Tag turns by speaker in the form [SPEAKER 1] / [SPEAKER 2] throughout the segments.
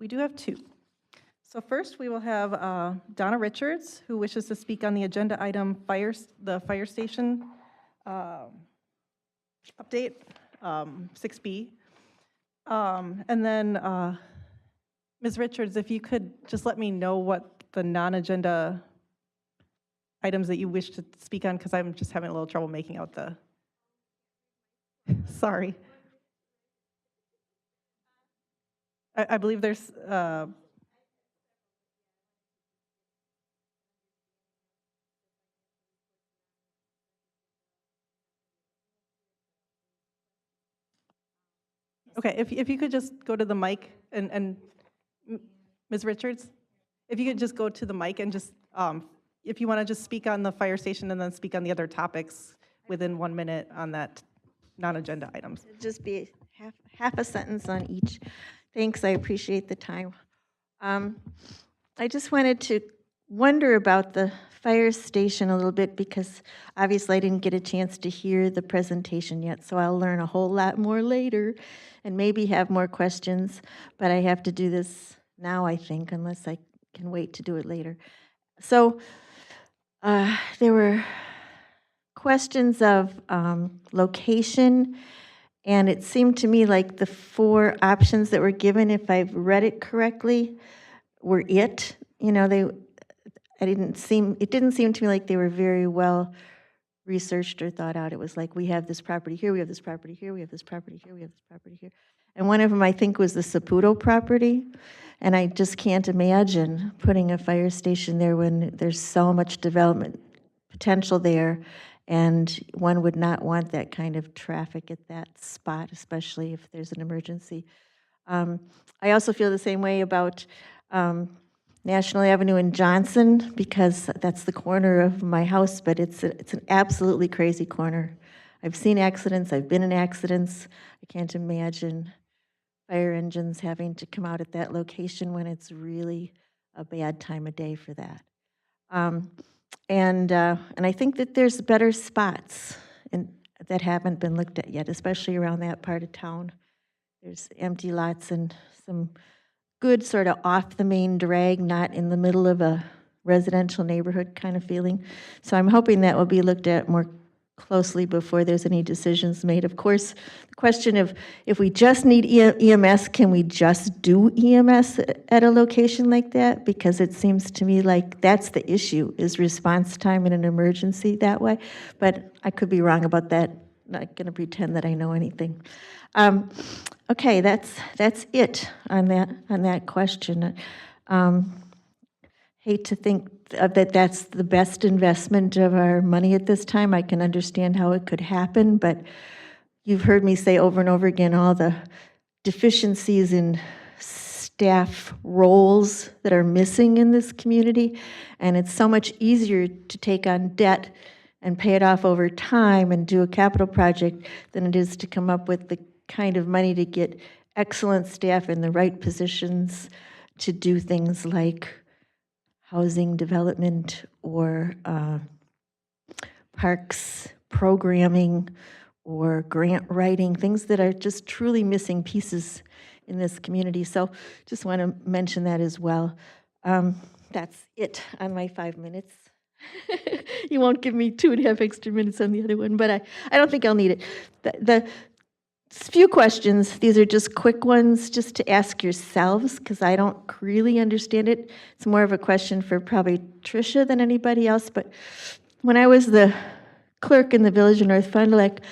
[SPEAKER 1] We do have two. So first, we will have Donna Richards, who wishes to speak on the agenda item the fire station update, 6B. And then, Ms. Richards, if you could just let me know what the non-agenda items that you wish to speak on, because I'm just having a little trouble making out the, sorry. I believe there's, okay, if you could just go to the mic and Ms. Richards, if you could just go to the mic and just, if you want to just speak on the fire station and then speak on the other topics within 1 minute on that non-agenda items.
[SPEAKER 2] It'd just be half a sentence on each. Thanks, I appreciate the time. I just wanted to wonder about the fire station a little bit because obviously I didn't get a chance to hear the presentation yet, so I'll learn a whole lot more later and maybe have more questions, but I have to do this now, I think, unless I can wait to do it later. So there were questions of location, and it seemed to me like the 4 options that were given, if I've read it correctly, were it. You know, it didn't seem to me like they were very well researched or thought out. It was like, we have this property here, we have this property here, we have this property here, we have this property here. And one of them, I think, was the Saputo property. And I just can't imagine putting a fire station there when there's so much development potential there. And one would not want that kind of traffic at that spot, especially if there's an emergency. I also feel the same way about National Avenue in Johnson, because that's the corner of my house, but it's an absolutely crazy corner. I've seen accidents, I've been in accidents. I can't imagine fire engines having to come out at that location when it's really a bad time of day for that. And I think that there's better spots that haven't been looked at yet, especially around that part of town. There's empty lots and some good sort of off the main drag, not in the middle of a residential neighborhood kind of feeling. So I'm hoping that will be looked at more closely before there's any decisions made. Of course, the question of if we just need EMS, can we just do EMS at a location like that? Because it seems to me like that's the issue, is response time in an emergency that way. But I could be wrong about that. Not going to pretend that I know anything. Okay, that's it on that question. Hate to think that that's the best investment of our money at this time. I can understand how it could happen, but you've heard me say over and over again all the deficiencies in staff roles that are missing in this community, and it's so much easier to take on debt and pay it off over time and do a capital project than it is to come up with the kind of money to get excellent staff in the right positions to do things like housing development or parks programming or grant writing, things that are just truly missing pieces in this community. So just want to mention that as well. That's it on my 5 minutes. You won't give me 2.5 extra minutes on the other one, but I don't think I'll need it. The few questions, these are just quick ones just to ask yourselves, because I don't really understand it. It's more of a question for probably Tricia than anybody else, but when I was the clerk in the Village of North Fond du Lac,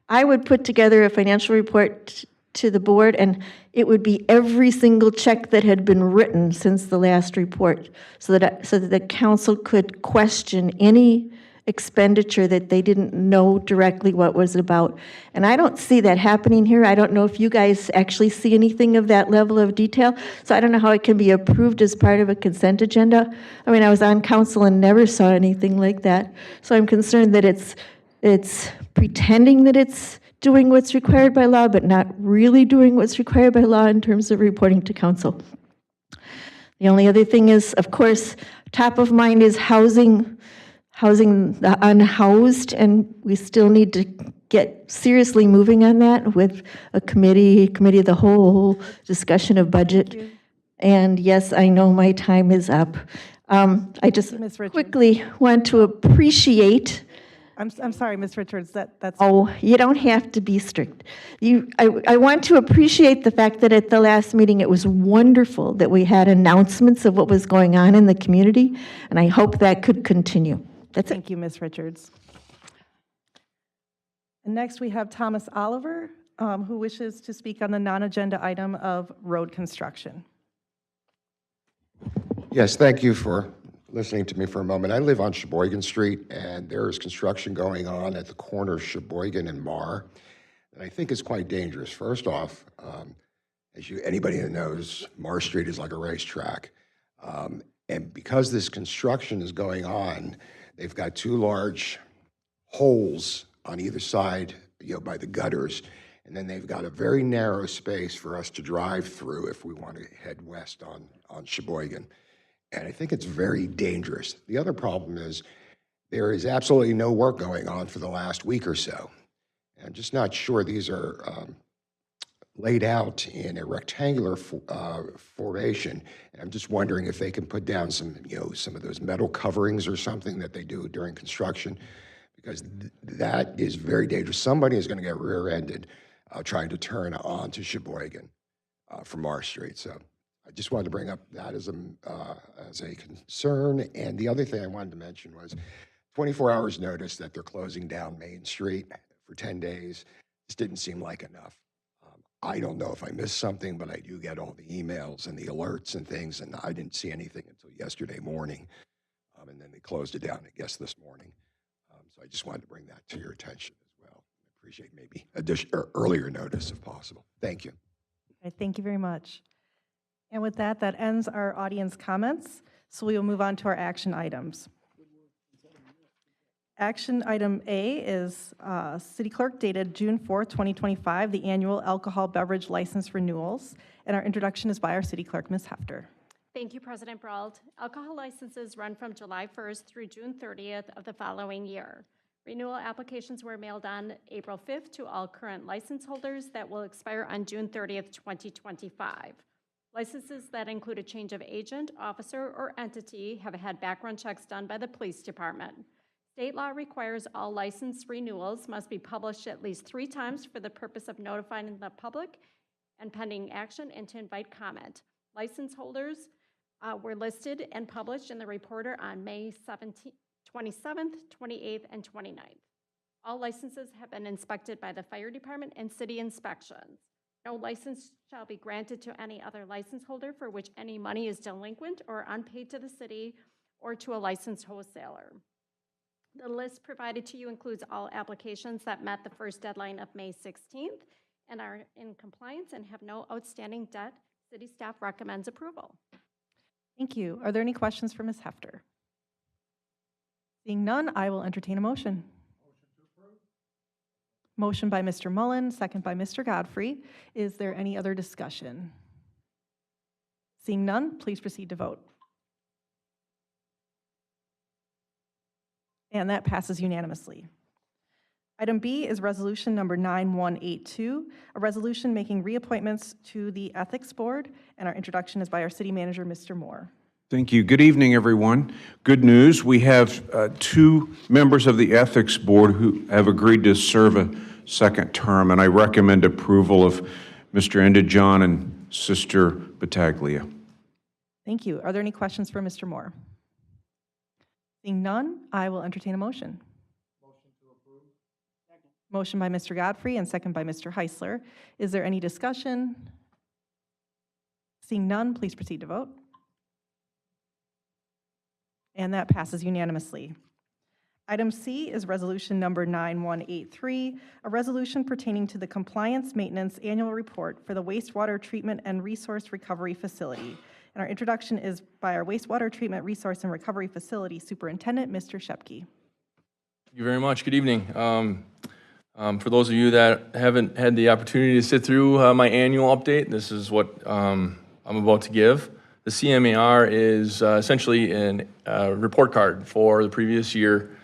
[SPEAKER 2] I would put together a financial report to the board, and it would be every single check that had been written since the last report, so that the council could question any expenditure that they didn't know directly what was about. And I don't see that happening here. I don't know if you guys actually see anything of that level of detail, so I don't know how it can be approved as part of a consent agenda. I mean, I was on council and never saw anything like that, so I'm concerned that it's pretending that it's doing what's required by law, but not really doing what's required by law in terms of reporting to council. The only other thing is, of course, top of mind is housing the unhoused, and we still need to get seriously moving on that with a committee of the whole discussion of budget. And yes, I know my time is up. I just
[SPEAKER 1] Ms. Richards.
[SPEAKER 2] quickly want to appreciate.
[SPEAKER 1] I'm sorry, Ms. Richards, that's,
[SPEAKER 2] Oh, you don't have to be strict. I want to appreciate the fact that at the last meeting, it was wonderful that we had announcements of what was going on in the community, and I hope that could continue. That's it.
[SPEAKER 1] thank you, Ms. Richards. And next, we have Thomas Oliver, who wishes to speak on the non-agenda item of road construction.
[SPEAKER 3] Yes, thank you for listening to me for a moment. I live on Sheboygan Street, and there is construction going on at the corner of Sheboygan and Marr that I think is quite dangerous. First off, anybody that knows, Marr Street is like a racetrack. And because this construction is going on, they've got two large holes on either side, by the gutters, and then they've got a very narrow space for us to drive through if we want to head west on Sheboygan. And I think it's very dangerous. The other problem is there is absolutely no work going on for the last week or so. And I'm just not sure these are laid out in a rectangular formation. And I'm just wondering if they can put down some of those metal coverings or something that they do during construction, because that is very dangerous. Somebody is going to get rear-ended trying to turn onto Sheboygan from Marr Street. So I just wanted to bring up that as a concern. And the other thing I wanted to mention was 24 hours notice that they're closing down Main Street for 10 days. This didn't seem like enough. I don't know if I missed something, but I do get all the emails and the alerts and things, and I didn't see anything until yesterday morning. And then they closed it down, I guess, this morning. So I just wanted to bring that to your attention as well. I appreciate maybe earlier notice if possible. Thank you.
[SPEAKER 1] Okay, thank you very much. And with that, that ends our audience comments. So we will move on to our action items. Action item A is City Clerk dated June 4th, 2025, the annual alcohol beverage license renewals. And our introduction is by our City Clerk, Ms. Hefter.
[SPEAKER 4] Thank you, President Brault. Alcohol licenses run from July 1st through June 30th of the following year. Renewal applications were mailed on April 5th to all current license holders that will expire on June 30th, 2025. Licenses that include a change of agent, officer, or entity have had background checks done by the police department. State law requires all license renewals must be published at least 3 times for the purpose of notifying the public and pending action and to invite comment. License holders were listed and published in the Reporter on May 27th, 28th, and 29th. All licenses have been inspected by the fire department and city inspections. No license shall be granted to any other license holder for which any money is delinquent or unpaid to the city or to a licensed wholesaler. The list provided to you includes all applications that met the first deadline of May 16th and are in compliance and have no outstanding debt. City staff recommends approval.
[SPEAKER 1] Thank you. Are there any questions for Ms. Hefter? Seeing none, I will entertain a motion. Motion by Mr. Mullen, second by Mr. Godfrey. Is there any other discussion? Seeing none, please proceed to vote. And that passes unanimously. Item B is resolution number 9182, a resolution making reappointments to the Ethics Board, and our introduction is by our city manager, Mr. Moore.
[SPEAKER 5] Thank you. Good evening, everyone. Good news. We have 2 members of the Ethics Board who have agreed to serve a second term, and I recommend approval of Mr. Endijon and Sister Battaglia.
[SPEAKER 1] Thank you. Are there any questions for Mr. Moore? Seeing none, I will entertain a motion. Motion to approve. Second. Motion by Mr. Godfrey and second by Mr. Heisler. Is there any discussion? Seeing none, please proceed to vote. And that passes unanimously. Item C is resolution number 9183, a resolution pertaining to the Compliance Maintenance Annual Report for the Wastewater Treatment and Resource Recovery Facility. And our introduction is by our Wastewater Treatment Resource and Recovery Facility Superintendent, Mr. Shepke.
[SPEAKER 6] Thank you very much. Good evening. For those of you that haven't had the opportunity to sit through my annual update, this is what I'm about to give. The CMAR is essentially a report card for the previous year.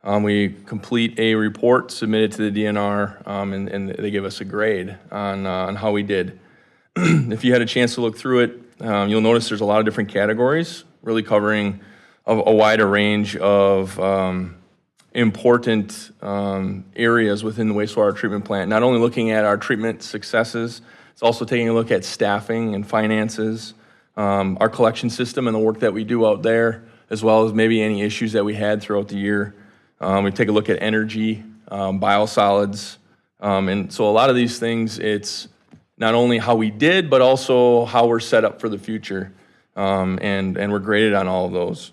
[SPEAKER 6] We complete a report, submit it to the DNR, and they give us a grade on how we did. If you had a chance to look through it, you'll notice there's a lot of different categories, really covering a wider range of important areas within the wastewater treatment plant. Not only looking at our treatment successes, it's also taking a look at staffing and finances, our collection system and the work that we do out there, as well as maybe any issues that we had throughout the year. We take a look at energy, biosolids, and so a lot of these things, it's not only how we did, but also how we're set up for the future, and we're graded on all of those.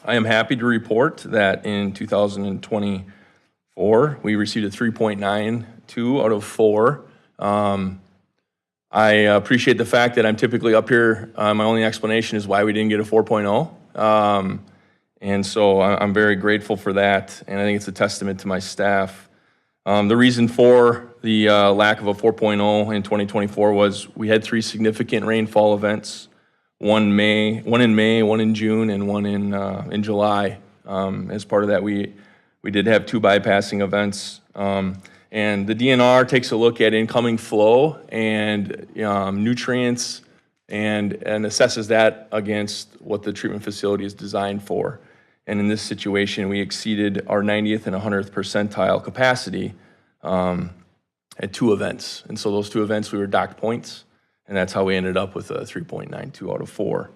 [SPEAKER 6] I am happy to report that in 2024, we received a 3.92 out of 4. I appreciate the fact that I'm typically up here. My only explanation is why we didn't get a 4.0. And so I'm very grateful for that, and I think it's a testament to my staff. The reason for the lack of a 4.0 in 2024 was we had 3 significant rainfall events, one in May, one in June, and one in July. As part of that, we did have 2 bypassing events. And the DNR takes a look at incoming flow and nutrients and assesses that against what the treatment facility is designed for. And in this situation, we exceeded our 90th and 100th percentile capacity at 2 events. And so those 2 events, we were docked points, and that's how we ended up with a 3.92 out of 4.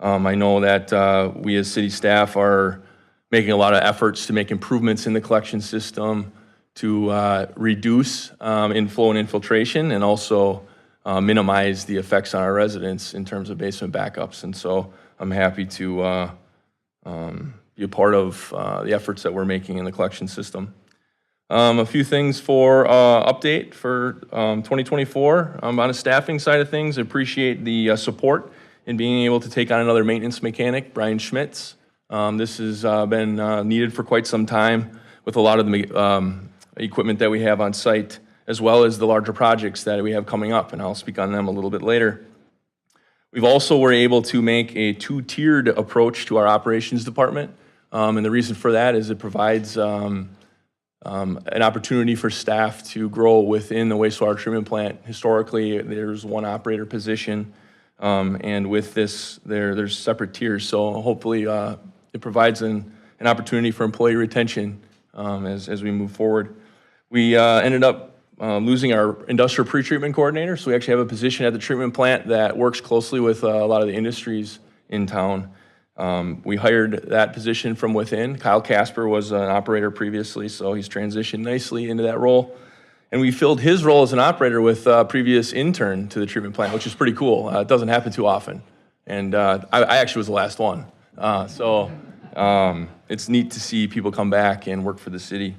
[SPEAKER 6] I know that we as city staff are making a lot of efforts to make improvements in the collection system to reduce inflow and infiltration, and also minimize the effects on our residents in terms of basement backups. And so I'm happy to be a part of the efforts that we're making in the collection system. A few things for update for 2024. On a staffing side of things, I appreciate the support in being able to take on another maintenance mechanic, Brian Schmitz. This has been needed for quite some time with a lot of the equipment that we have on site, as well as the larger projects that we have coming up, and I'll speak on them a little bit later. We've also were able to make a 2-tiered approach to our operations department, and the reason for that is it provides an opportunity for staff to grow within the wastewater treatment plant. Historically, there's 1 operator position, and with this, there's separate tiers. So hopefully, it provides an opportunity for employee retention as we move forward. We ended up losing our industrial pretreatment coordinator, so we actually have a position at the treatment plant that works closely with a lot of the industries in town. We hired that position from within. Kyle Casper was an operator previously, so he's transitioned nicely into that role. And we filled his role as an operator with a previous intern to the treatment plant, which is pretty cool. It doesn't happen too often. And I actually was the last one. So it's neat to see people come back and work for the city.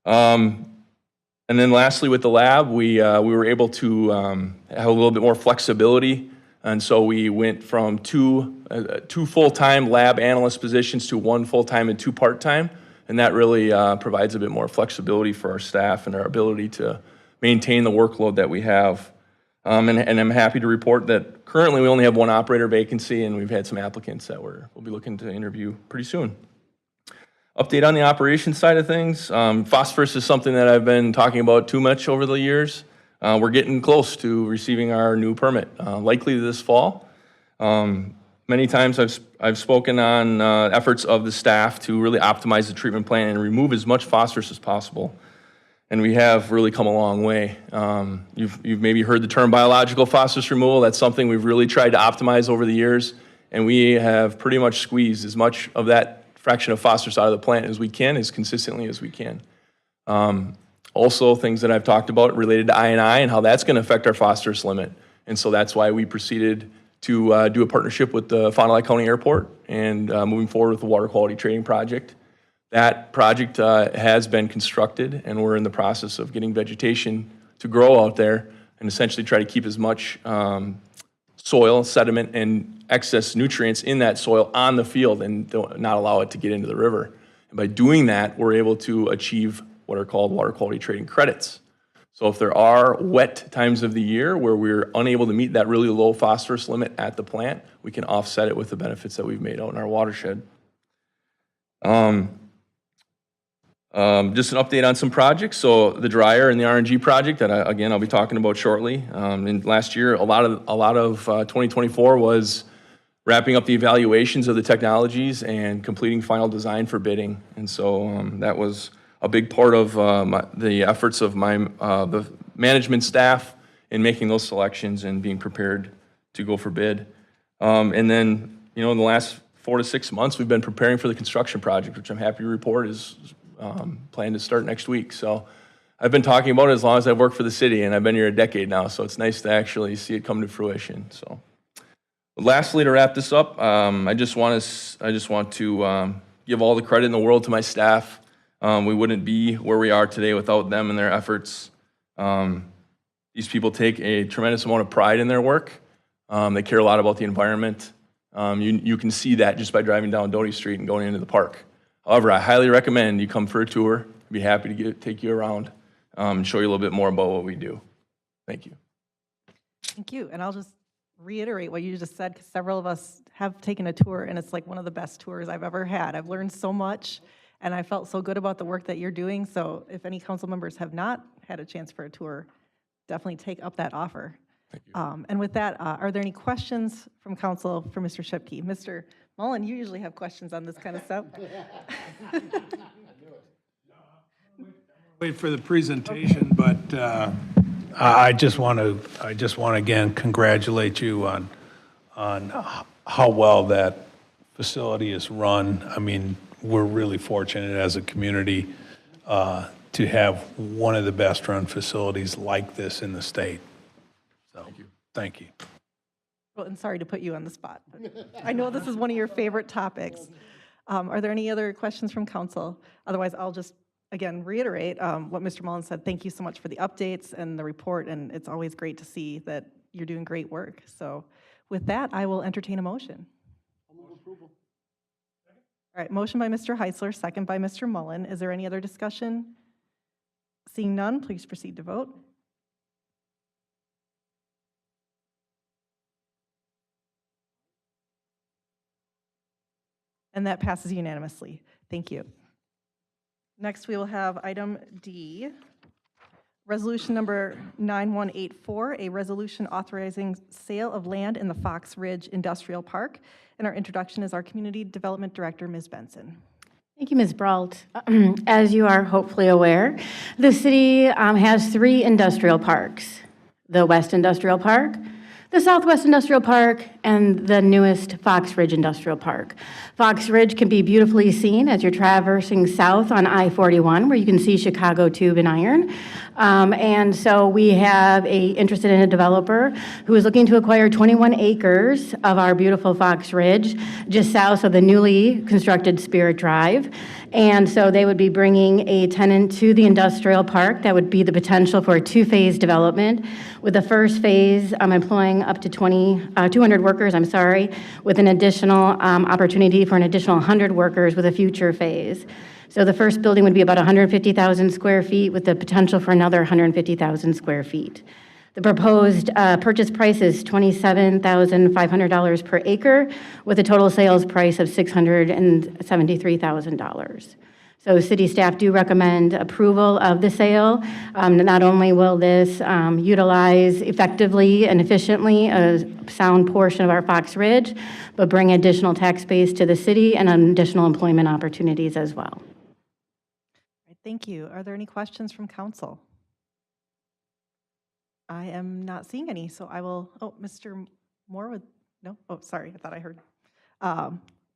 [SPEAKER 6] And then lastly, with the lab, we were able to have a little bit more flexibility. And so we went from two full-time lab analyst positions to 1 full-time and 2 part-time. And that really provides a bit more flexibility for our staff and our ability to maintain the workload that we have. And I'm happy to report that currently we only have 1 operator vacancy, and we've had some applicants that we'll be looking to interview pretty soon. Update on the operations side of things. Phosphorus is something that I've been talking about too much over the years. We're getting close to receiving our new permit, likely this fall. Many times I've spoken on efforts of the staff to really optimize the treatment plant and remove as much phosphorus as possible. And we have really come a long way. You've maybe heard the term biological phosphorus removal. That's something we've really tried to optimize over the years. And we have pretty much squeezed as much of that fraction of phosphorus out of the plant as we can, as consistently as we can. Also, things that I've talked about related to I&I and how that's going to affect our phosphorus limit. And so that's why we proceeded to do a partnership with the Fond du Lac County Airport and moving forward with the water quality trading project. That project has been constructed, and we're in the process of getting vegetation to grow out there and essentially try to keep as much soil, sediment, and excess nutrients in that soil on the field and not allow it to get into the river. And by doing that, we're able to achieve what are called water quality trading credits. So if there are wet times of the year where we're unable to meet that really low phosphorus limit at the plant, we can offset it with the benefits that we've made out in our watershed. Just an update on some projects. So the dryer and the RNG project that I'll be talking about shortly. And last year, a lot of 2024 was wrapping up the evaluations of the technologies and completing final design for bidding. And so that was a big part of the efforts of the management staff in making those selections and being prepared to go for bid. And then, in the last 4 to 6 months, we've been preparing for the construction project, which I'm happy to report is planned to start next week. So I've been talking about it as long as I've worked for the city, and I've been here a decade now, so it's nice to actually see it come to fruition. So lastly, to wrap this up, I just want to give all the credit in the world to my staff. We wouldn't be where we are today without them and their efforts. These people take a tremendous amount of pride in their work. They care a lot about the environment. You can see that just by driving down Doty Street and going into the park. However, I highly recommend you come for a tour. I'd be happy to take you around and show you a little bit more about what we do. Thank you.
[SPEAKER 1] Thank you. And I'll just reiterate what you just said, because several of us have taken a tour, and it's like one of the best tours I've ever had. I've learned so much, and I felt so good about the work that you're doing. So if any council members have not had a chance for a tour, definitely take up that offer.
[SPEAKER 6] Thank you.
[SPEAKER 1] And with that, are there any questions from council for Mr. Shipke? Mr. Mullen, you usually have questions on this kind of stuff.
[SPEAKER 7] Wait for the presentation, but I just want to again congratulate you on how well that facility is run. I mean, we're really fortunate as a community to have one of the best run facilities like this in the state. So, thank you.
[SPEAKER 1] Well, and sorry to put you on the spot, but I know this is one of your favorite topics. Are there any other questions from council? Otherwise, I'll just, again, reiterate what Mr. Mullen said. Thank you so much for the updates and the report, and it's always great to see that you're doing great work. So with that, I will entertain a motion. All right, motion by Mr. Heisler, second by Mr. Mullen. Is there any other discussion? Seeing none, please proceed to vote. And that passes unanimously. Thank you. Next, we will have item D, resolution number 9184, a resolution authorizing sale of land in the Fox Ridge Industrial Park. And our introduction is our Community Development Director, Ms. Benson.
[SPEAKER 8] Thank you, Ms. Brault. As you are hopefully aware, the city has 3 industrial parks: the West Industrial Park, the Southwest Industrial Park, and the newest Fox Ridge Industrial Park. Fox Ridge can be beautifully seen as you're traversing south on I-41, where you can see Chicago Tube and Iron. And so we have interested in a developer who is looking to acquire 21 acres of our beautiful Fox Ridge, just south of the newly constructed Spirit Drive. And so they would be bringing a tenant to the industrial park. That would be the potential for a 2-phase development, with the first phase employing up to 200 workers, with an additional opportunity for an additional 100 workers with a future phase. So the first building would be about 150,000 square feet with the potential for another 150,000 square feet. The proposed purchase price is $27,500 per acre, with a total sales price of $673,000. So city staff do recommend approval of the sale. Not only will this utilize effectively and efficiently a sound portion of our Fox Ridge, but bring additional tax base to the city and additional employment opportunities as well.
[SPEAKER 1] All right, thank you. Are there any questions from council? I am not seeing any, so I will, Mr. Moore would, no? Oh, sorry, I thought I heard.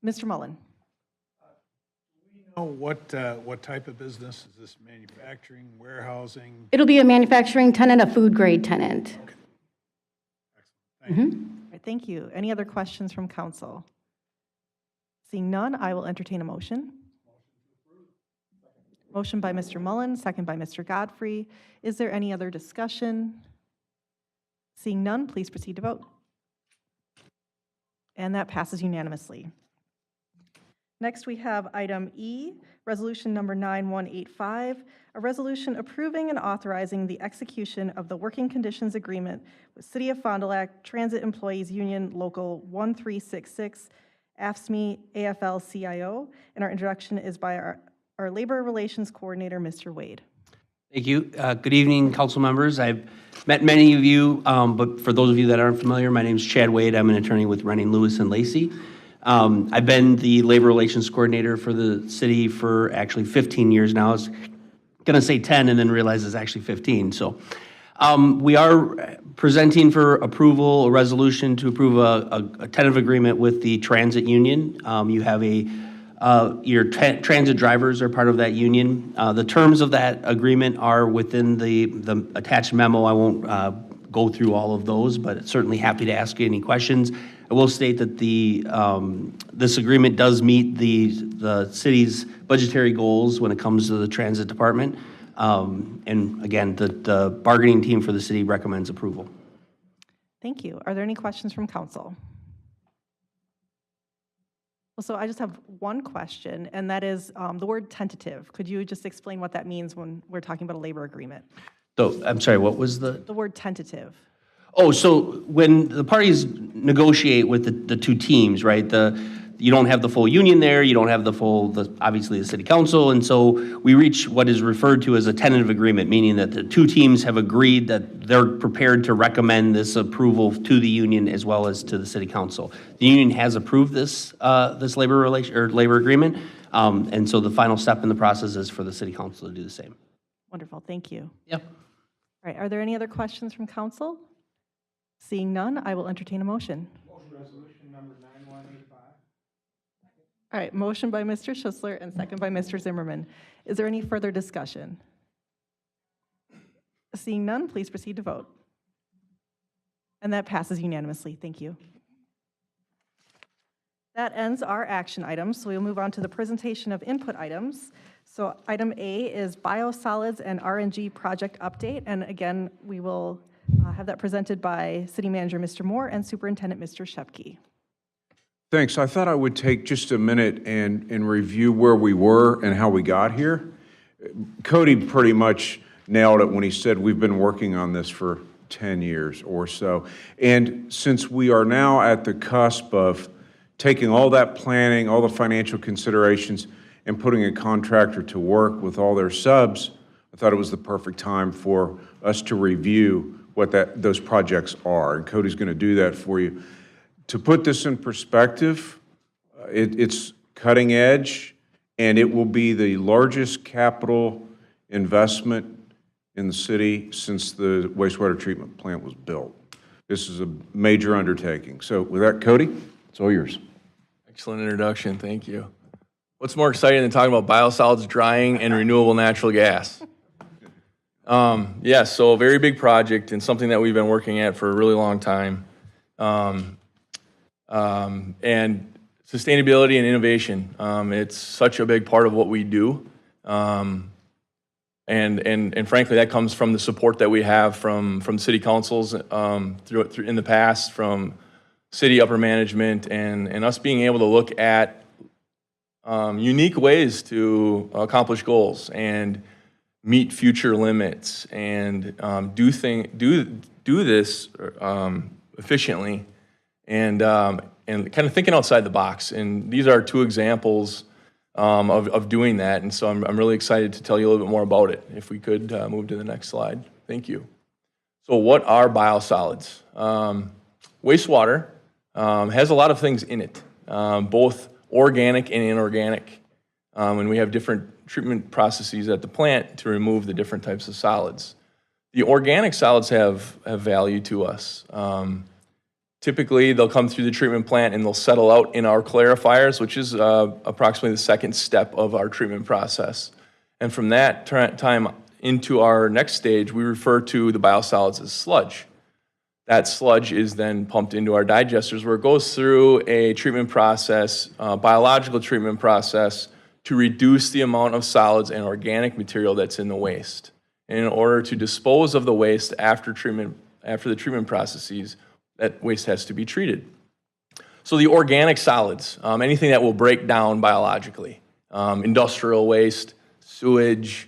[SPEAKER 1] Mr. Mullen.
[SPEAKER 7] Know what type of business is this? Manufacturing, warehousing?
[SPEAKER 8] It'll be a manufacturing tenant, a food grade tenant.
[SPEAKER 7] Thank you.
[SPEAKER 1] All right, thank you. Any other questions from council? Seeing none, I will entertain a motion. Motion by Mr. Mullen, second by Mr. Godfrey. Is there any other discussion? Seeing none, please proceed to vote. And that passes unanimously. Next, we have item E, resolution number 9185, a resolution approving and authorizing the execution of the working conditions agreement with City of Fond du Lac Transit Employees Union Local 1366, AFSCME AFL-CIO. And our introduction is by our our Labor Relations Coordinator, Mr. Wade.
[SPEAKER 9] Thank you. Good evening, council members. I've met many of you, but for those of you that aren't familiar, my name is Chad Wade. I'm an attorney with Renning, Lewis, and Lacey. I've been the Labor Relations Coordinator for the city for actually 15 years now. I was going to say 10 and then realize it's actually 15. So we are presenting for approval a resolution to approve a tentative agreement with the transit union. You have your transit drivers are part of that union. The terms of that agreement are within the attached memo. I won't go through all of those, but certainly happy to ask you any questions. I will state that this agreement does meet the city's budgetary goals when it comes to the transit department. And again, the bargaining team for the city recommends approval.
[SPEAKER 1] Thank you. Are there any questions from council? Well, so I just have one question, and that is the word tentative. Could you just explain what that means when we're talking about a labor agreement?
[SPEAKER 9] So, I'm sorry, what was the?
[SPEAKER 1] The word tentative.
[SPEAKER 9] Oh, so when the parties negotiate with the two teams, right, you don't have the full union there, you don't have obviously the city council, and so we reach what is referred to as a tentative agreement, meaning that the two teams have agreed that they're prepared to recommend this approval to the union as well as to the city council. The union has approved this labor agreement, and so the final step in the process is for the city council to do the same.
[SPEAKER 1] Wonderful, thank you.
[SPEAKER 9] Yep.
[SPEAKER 1] All right, are there any other questions from council? Seeing none, I will entertain a motion.
[SPEAKER 7] Resolution number 9185.
[SPEAKER 1] All right, motion by Mr. Schussler and second by Mr. Zimmerman. Is there any further discussion? Seeing none, please proceed to vote. And that passes unanimously. Thank you. That ends our action items, so we'll move on to the presentation of input items. So item A is biosolids and RNG project update, and again, we will have that presented by City Manager Mr. Moore and Superintendent Mr. Shepke.
[SPEAKER 5] Thanks. I thought I would take just a minute and review where we were and how we got here. Cody pretty much nailed it when he said we've been working on this for 10 years or so. And since we are now at the cusp of taking all that planning, all the financial considerations, and putting a contractor to work with all their subs, I thought it was the perfect time for us to review what those projects are. And Cody's going to do that for you. To put this in perspective, it's cutting edge, and it will be the largest capital investment in the city since the wastewater treatment plant was built. This is a major undertaking. So with that, Cody, it's all yours.
[SPEAKER 6] Excellent introduction, thank you. What's more exciting than talking about biosolids drying and renewable natural gas? Yes, so a very big project and something that we've been working at for a really long time. And sustainability and innovation, it's such a big part of what we do. And frankly, that comes from the support that we have from city councils through in the past, from city upper management, and us being able to look at unique ways to accomplish goals and meet future limits and do this efficiently and kind of thinking outside the box. And these are two examples of doing that. And so I'm really excited to tell you a little bit more about it. If we could move to the next slide. Thank you. So what are biosolids? Wastewater has a lot of things in it, both organic and inorganic. And we have different treatment processes at the plant to remove the different types of solids. The organic solids have value to us. Typically, they'll come through the treatment plant and they'll settle out in our clarifiers, which is approximately the second step of our treatment process. And from that time into our next stage, we refer to the biosolids as sludge. That sludge is then pumped into our digesters where it goes through a treatment process, biological treatment process, to reduce the amount of solids and organic material that's in the waste. And in order to dispose of the waste after the treatment processes, that waste has to be treated. So the organic solids, anything that will break down biologically, industrial waste, sewage,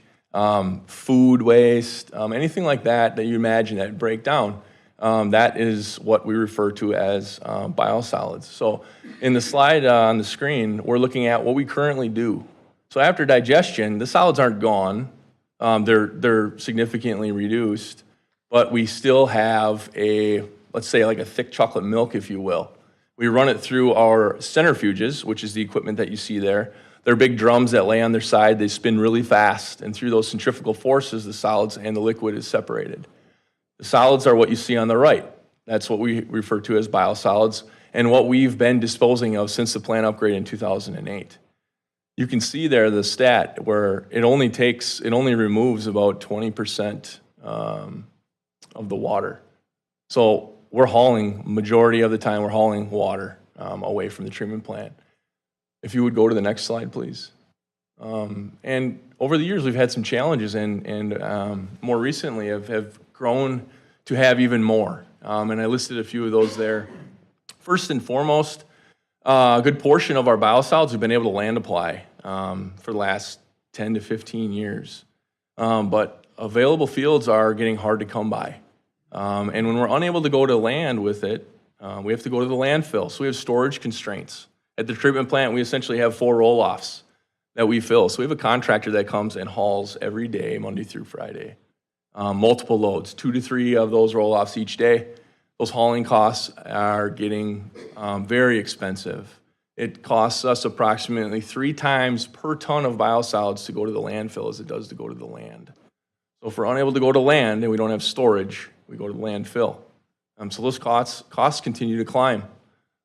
[SPEAKER 6] food waste, anything like that you imagine that break down, that is what we refer to as biosolids. So in the slide on the screen, we're looking at what we currently do. So after digestion, the solids aren't gone. They're significantly reduced, but we still have let's say like a thick chocolate milk, if you will. We run it through our centrifuges, which is the equipment that you see there. They're big drums that lay on their side. They spin really fast, and through those centrifugal forces, the solids and the liquid is separated. The solids are what you see on the right. That's what we refer to as biosolids, and what we've been disposing of since the plant upgrade in 2008. You can see there the stat where it only removes about 20% of the water. So we're hauling, majority of the time, we're hauling water away from the treatment plant. If you would go to the next slide, please. And over the years, we've had some challenges, and more recently have grown to have even more. And I listed a few of those there. First and foremost, a good portion of our biosolids we've been able to land apply for the last 10 to 15 years. But available fields are getting hard to come by. And when we're unable to go to land with it, we have to go to the landfill. So we have storage constraints. At the treatment plant, we essentially have 4 roll-offs that we fill. So we have a contractor that comes and hauls every day, Monday through Friday. Multiple loads, 2 to 3 of those roll-offs each day. Those hauling costs are getting very expensive. It costs us approximately 3 times per ton of biosolids to go to the landfill as it does to go to the land. So if we're unable to go to land and we don't have storage, we go to the landfill. So those costs continue to climb.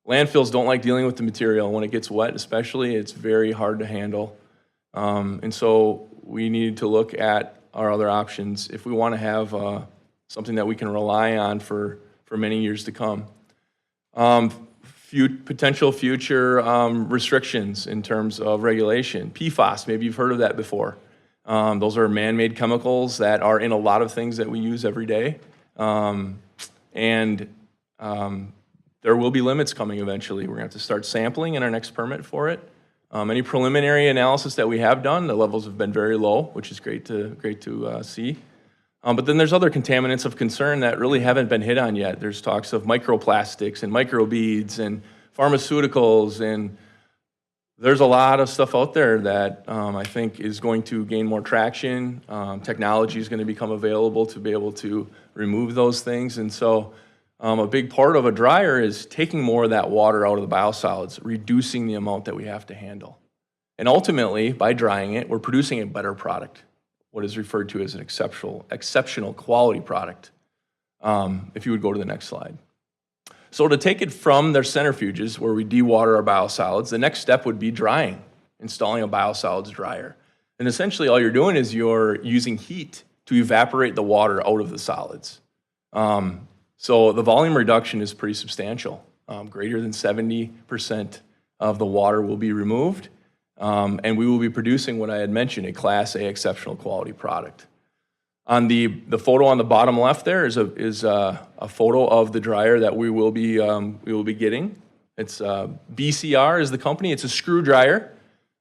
[SPEAKER 6] Landfills don't like dealing with the material. When it gets wet especially, it's very hard to handle. And so we need to look at our other options if we want to have something that we can rely on for many years to come. Potential future restrictions in terms of regulation. PFAS, maybe you've heard of that before. Those are man-made chemicals that are in a lot of things that we use every day. There will be limits coming eventually. We're going to have to start sampling in our next permit for it. Any preliminary analysis that we have done, the levels have been very low, which is great to see. But then there's other contaminants of concern that really haven't been hit on yet. There's talks of microplastics and microbeads and pharmaceuticals, and there's a lot of stuff out there that I think is going to gain more traction. Technology is going to become available to be able to remove those things, and so a big part of a dryer is taking more of that water out of the biosolids, reducing the amount that we have to handle. And ultimately, by drying it, we're producing a better product, what is referred to as an exceptional quality product. If you would go to the next slide. So to take it from their centrifuges, where we dewater our biosolids, the next step would be drying, installing a biosolids dryer. And essentially all you're doing is you're using heat to evaporate the water out of the solids. So the volume reduction is pretty substantial. Greater than 70% of the water will be removed, and we will be producing what I had mentioned, a Class A exceptional quality product. On the photo on the bottom left there is a photo of the dryer that we will be getting. It's BCR is the company. It's a screw dryer.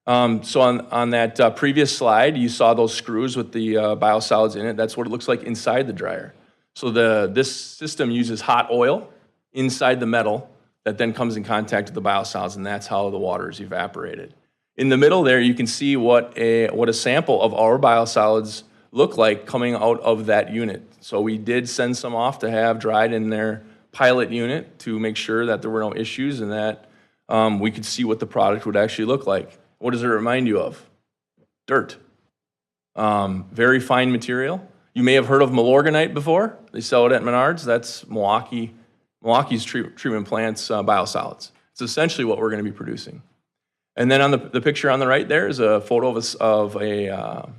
[SPEAKER 6] So on that previous slide, you saw those screws with the biosolids in it. That's what it looks like inside the dryer. So this system uses hot oil inside the metal that then comes in contact with the biosolids, and that's how the water is evaporated. In the middle there, you can see what a sample of our biosolids look like coming out of that unit. So we did send some off to have dried in their pilot unit to make sure that there were no issues and that we could see what the product would actually look like. What does it remind you of? Dirt. Very fine material. You may have heard of Milorganite before. They sell it at Menards. That's Milwaukee's treatment plant's biosolids. It's essentially what we're going to be producing. And then on the picture on the right there is a photo of a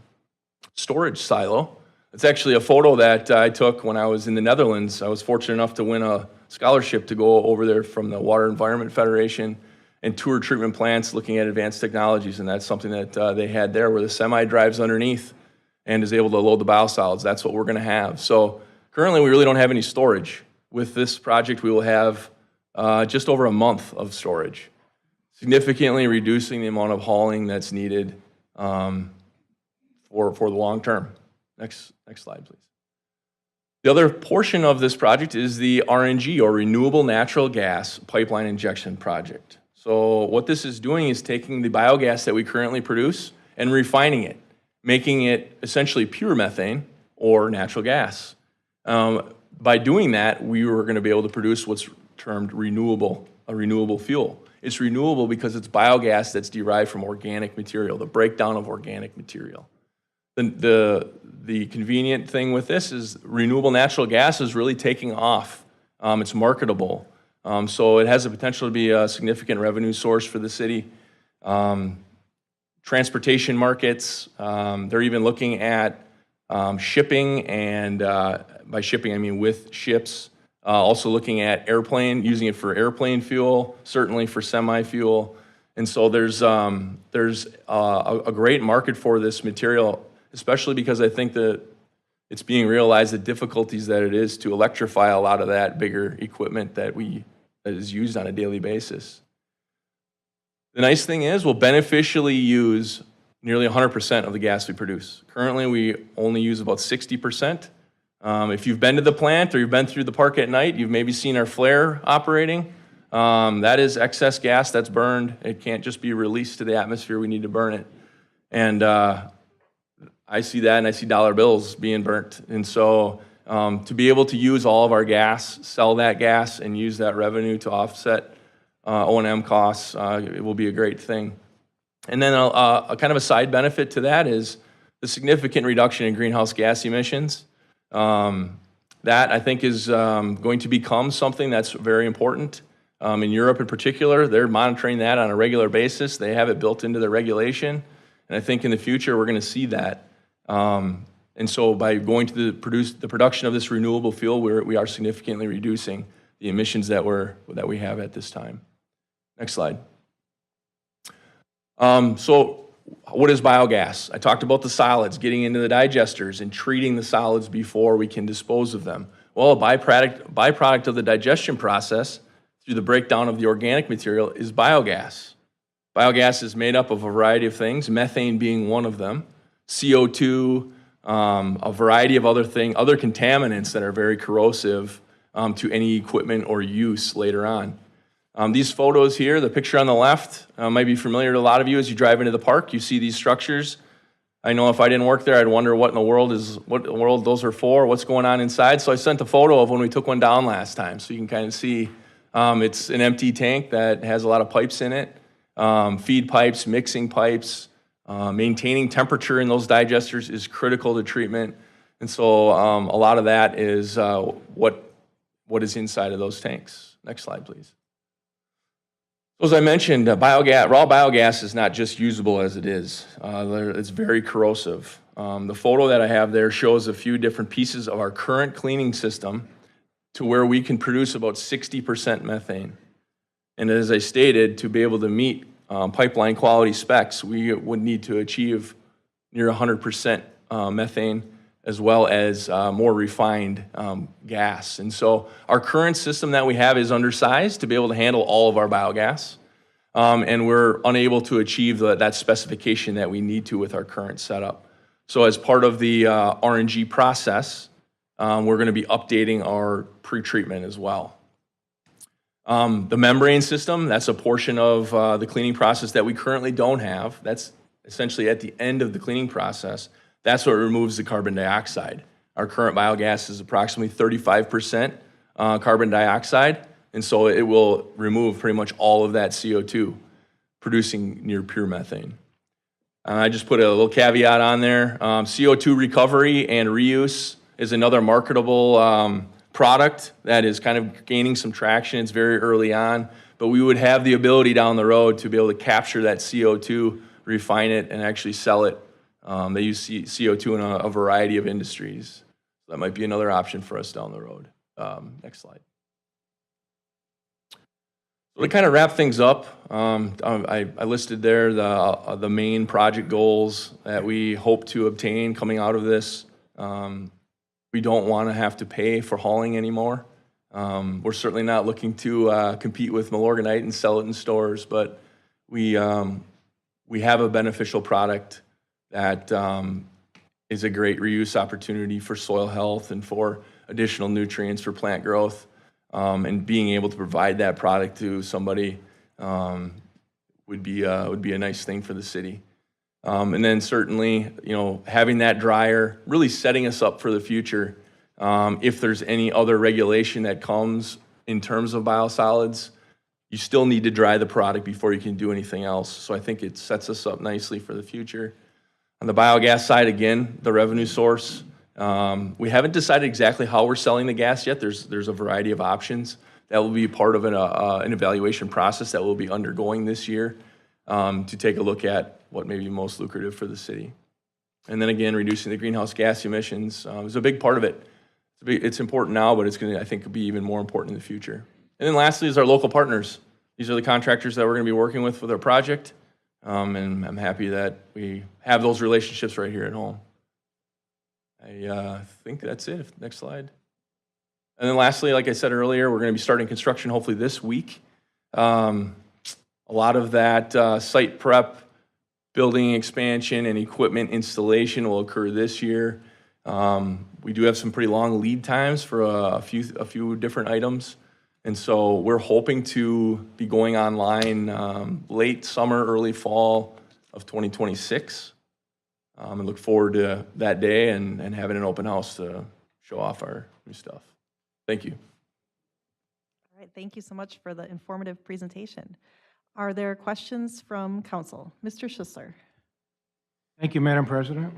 [SPEAKER 6] storage silo. It's actually a photo that I took when I was in the Netherlands. I was fortunate enough to win a scholarship to go over there from the Water Environment Federation and tour treatment plants looking at advanced technologies, and that's something that they had there where the semi drives underneath and is able to load the biosolids. That's what we're going to have. So currently we really don't have any storage. With this project, we will have just over a month of storage, significantly reducing the amount of hauling that's needed for the long term. Next slide, please. The other portion of this project is the RNG, or Renewable Natural Gas Pipeline Injection Project. So what this is doing is taking the biogas that we currently produce and refining it, making it essentially pure methane or natural gas. By doing that, we were going to be able to produce what's termed a renewable fuel. It's renewable because it's biogas that's derived from organic material, the breakdown of organic material. The convenient thing with this is renewable natural gas is really taking off. It's marketable. So it has the potential to be a significant revenue source for the city. Transportation markets, they're even looking at shipping, and by shipping I mean with ships. Also looking at using it for airplane fuel, certainly for semi-fuel. And so there's a great market for this material, especially because I think that it's being realized the difficulties that it is to electrify a lot of that bigger equipment that is used on a daily basis. The nice thing is we'll beneficially use nearly 100% of the gas we produce. Currently, we only use about 60%. If you've been to the plant or you've been through the park at night, you've maybe seen our flare operating. That is excess gas that's burned. It can't just be released to the atmosphere. We need to burn it. And I see that, and I see dollar bills being burnt. And so to be able to use all of our gas, sell that gas, and use that revenue to offset O&M costs, it will be a great thing. And then a kind of a side benefit to that is the significant reduction in greenhouse gas emissions. That, I think, is going to become something that's very important. In Europe in particular, they're monitoring that on a regular basis. They have it built into their regulation. And I think in the future, we're going to see that. And so by going to the production of this renewable fuel, we are significantly reducing the emissions that we have at this time. Next slide. So what is biogas? I talked about the solids, getting into the digesters and treating the solids before we can dispose of them. Well, a byproduct of the digestion process through the breakdown of the organic material is biogas. Biogas is made up of a variety of things, methane being one of them, CO2, a variety of other contaminants that are very corrosive to any equipment or use later on. These photos here, the picture on the left might be familiar to a lot of you as you drive into the park. You see these structures. I know if I didn't work there, I'd wonder what in the world those are for, what's going on inside. So I sent a photo of when we took one down last time, so you can kind of see. It's an empty tank that has a lot of pipes in it, feed pipes, mixing pipes. Maintaining temperature in those digesters is critical to treatment. And so a lot of that is what is inside of those tanks. Next slide, please. So as I mentioned, raw biogas is not just usable as it is. It's very corrosive. The photo that I have there shows a few different pieces of our current cleaning system to where we can produce about 60% methane. And as I stated, to be able to meet pipeline quality specs, we would need to achieve near 100% methane as well as more refined gas. And so our current system that we have is undersized to be able to handle all of our biogas. And we're unable to achieve that specification that we need to with our current setup. So as part of the RNG process, we're going to be updating our pretreatment as well. The membrane system, that's a portion of the cleaning process that we currently don't have. That's essentially at the end of the cleaning process. That's what removes the carbon dioxide. Our current biogas is approximately 35% carbon dioxide, and so it will remove pretty much all of that CO2, producing near pure methane. I just put a little caveat on there. CO2 recovery and reuse is another marketable product that is kind of gaining some traction. It's very early on, but we would have the ability down the road to be able to capture that CO2, refine it, and actually sell it. They use CO2 in a variety of industries. That might be another option for us down the road. Next slide. So to kind of wrap things up, I listed there the main project goals that we hope to obtain coming out of this. We don't want to have to pay for hauling anymore. We're certainly not looking to compete with Milorganite and sell it in stores, but we have a beneficial product that is a great reuse opportunity for soil health and for additional nutrients for plant growth. And being able to provide that product to somebody would be a nice thing for the city. And then certainly, having that dryer, really setting us up for the future. If there's any other regulation that comes in terms of biosolids, you still need to dry the product before you can do anything else. So I think it sets us up nicely for the future. On the biogas side, again, the revenue source. We haven't decided exactly how we're selling the gas yet. There's a variety of options. That will be part of an evaluation process that we'll be undergoing this year to take a look at what may be most lucrative for the city. And then again, reducing the greenhouse gas emissions is a big part of it. It's important now, but it's going to, I think, be even more important in the future. And then lastly is our local partners. These are the contractors that we're going to be working with our project. And I'm happy that we have those relationships right here at home. I think that's it. Next slide. And then lastly, like I said earlier, we're going to be starting construction hopefully this week. A lot of that site prep, building expansion, and equipment installation will occur this year. We do have some pretty long lead times for a few different items. And so we're hoping to be going online late summer, early fall of 2026. And look forward to that day and having an open house to show off our new stuff. Thank you.
[SPEAKER 1] All right, thank you so much for the informative presentation. Are there questions from council? Mr. Schussler.
[SPEAKER 10] Thank you, Madam President.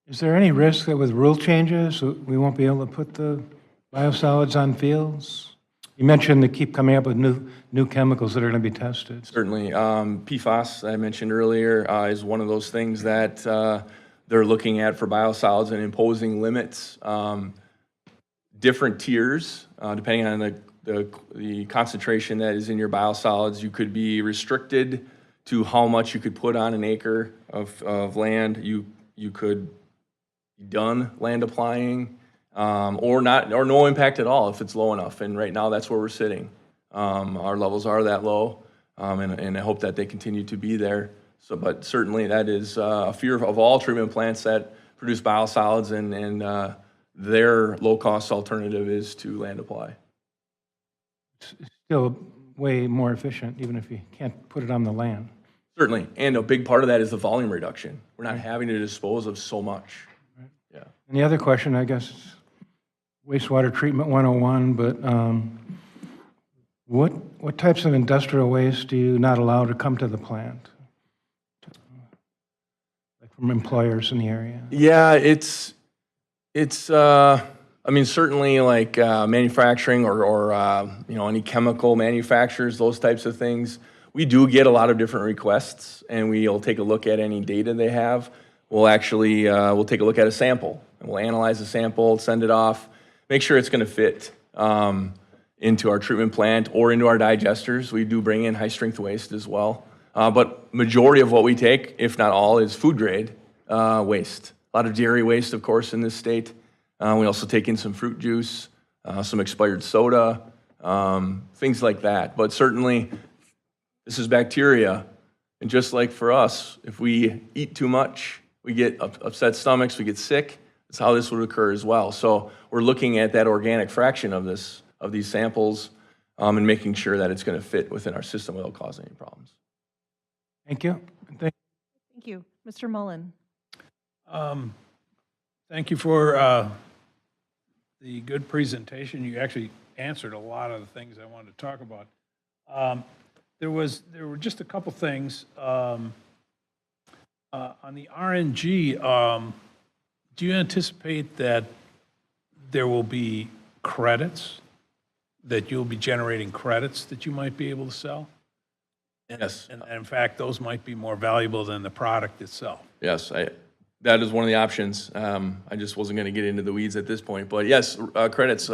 [SPEAKER 10] Is there any risk that with rule changes, we won't be able to put the biosolids on fields? You mentioned they keep coming up with new chemicals that are going to be tested.
[SPEAKER 6] Certainly. PFAS, I mentioned earlier, is one of those things that they're looking at for biosolids and imposing limits. Different tiers, depending on the concentration that is in your biosolids. You could be restricted to how much you could put on an acre of land. You could be done land applying, or no impact at all if it's low enough. And right now, that's where we're sitting. Our levels are that low, and I hope that they continue to be there. So, but certainly that is a fear of all treatment plants that produce biosolids, and their low-cost alternative is to land apply.
[SPEAKER 10] It's still way more efficient, even if you can't put it on the land.
[SPEAKER 6] Certainly, and a big part of that is the volume reduction. We're not having to dispose of so much.
[SPEAKER 10] Right.
[SPEAKER 6] Yeah.
[SPEAKER 10] And the other question, I guess, wastewater treatment 101, but what types of industrial waste do you not allow to come to the plant? Like from employers in the area?
[SPEAKER 6] Yeah, it's I mean, certainly like manufacturing or any chemical manufacturers, those types of things. We do get a lot of different requests, and we'll take a look at any data they have. We'll actually we'll take a look at a sample, and we'll analyze the sample, send it off, make sure it's going to fit into our treatment plant or into our digesters. We do bring in high-strength waste as well. But majority of what we take, if not all, is food-grade waste. A lot of dairy waste, of course, in this state. We also take in some fruit juice, some expired soda, things like that. But certainly, this is bacteria. And just like for us, if we eat too much, we get upset stomachs, we get sick. That's how this would occur as well. So we're looking at that organic fraction of these samples and making sure that it's going to fit within our system without causing any problems.
[SPEAKER 10] Thank you.
[SPEAKER 1] Thank you. Mr. Mullen.
[SPEAKER 7] Thank you for the good presentation. You actually answered a lot of the things I wanted to talk about. There were just a couple things. On the RNG, do you anticipate that there will be credits, that you'll be generating credits that you might be able to sell?
[SPEAKER 6] Yes.
[SPEAKER 7] And in fact, those might be more valuable than the product itself.
[SPEAKER 6] Yes, that is one of the options. I just wasn't going to get into the weeds at this point. But yes, credits,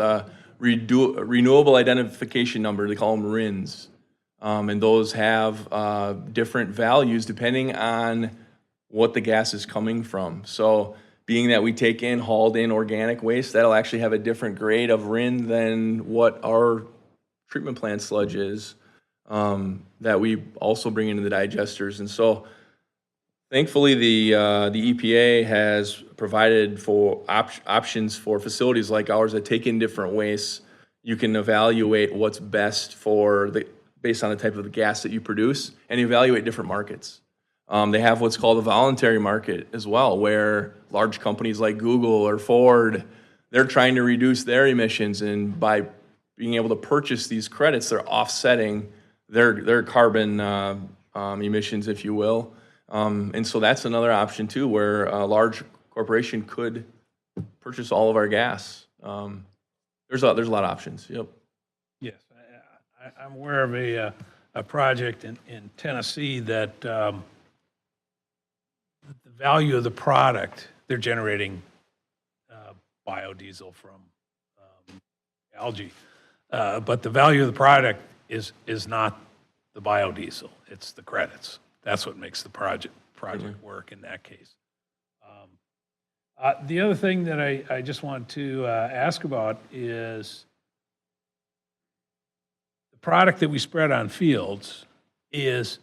[SPEAKER 6] renewable identification number, they call them RINs. And those have different values depending on what the gas is coming from. So being that we take in hauled in organic waste, that'll actually have a different grade of RIN than what our treatment plant sludge is, that we also bring into the digesters. And so thankfully, the EPA has provided for options for facilities like ours that take in different wastes. You can evaluate what's best based on the type of gas that you produce and evaluate different markets. They have what's called a voluntary market as well, where large companies like Google or Ford, they're trying to reduce their emissions, and by being able to purchase these credits, they're offsetting their carbon emissions, if you will. And so that's another option too, where a large corporation could purchase all of our gas. There's a lot of options. Yep.
[SPEAKER 7] Yes, I'm aware of a project in Tennessee that the value of the product, they're generating biodiesel from algae, but the value of the product is not the biodiesel, it's the credits. That's what makes the project work in that case. The other thing that I just want to ask about is the product that we spread on fields, is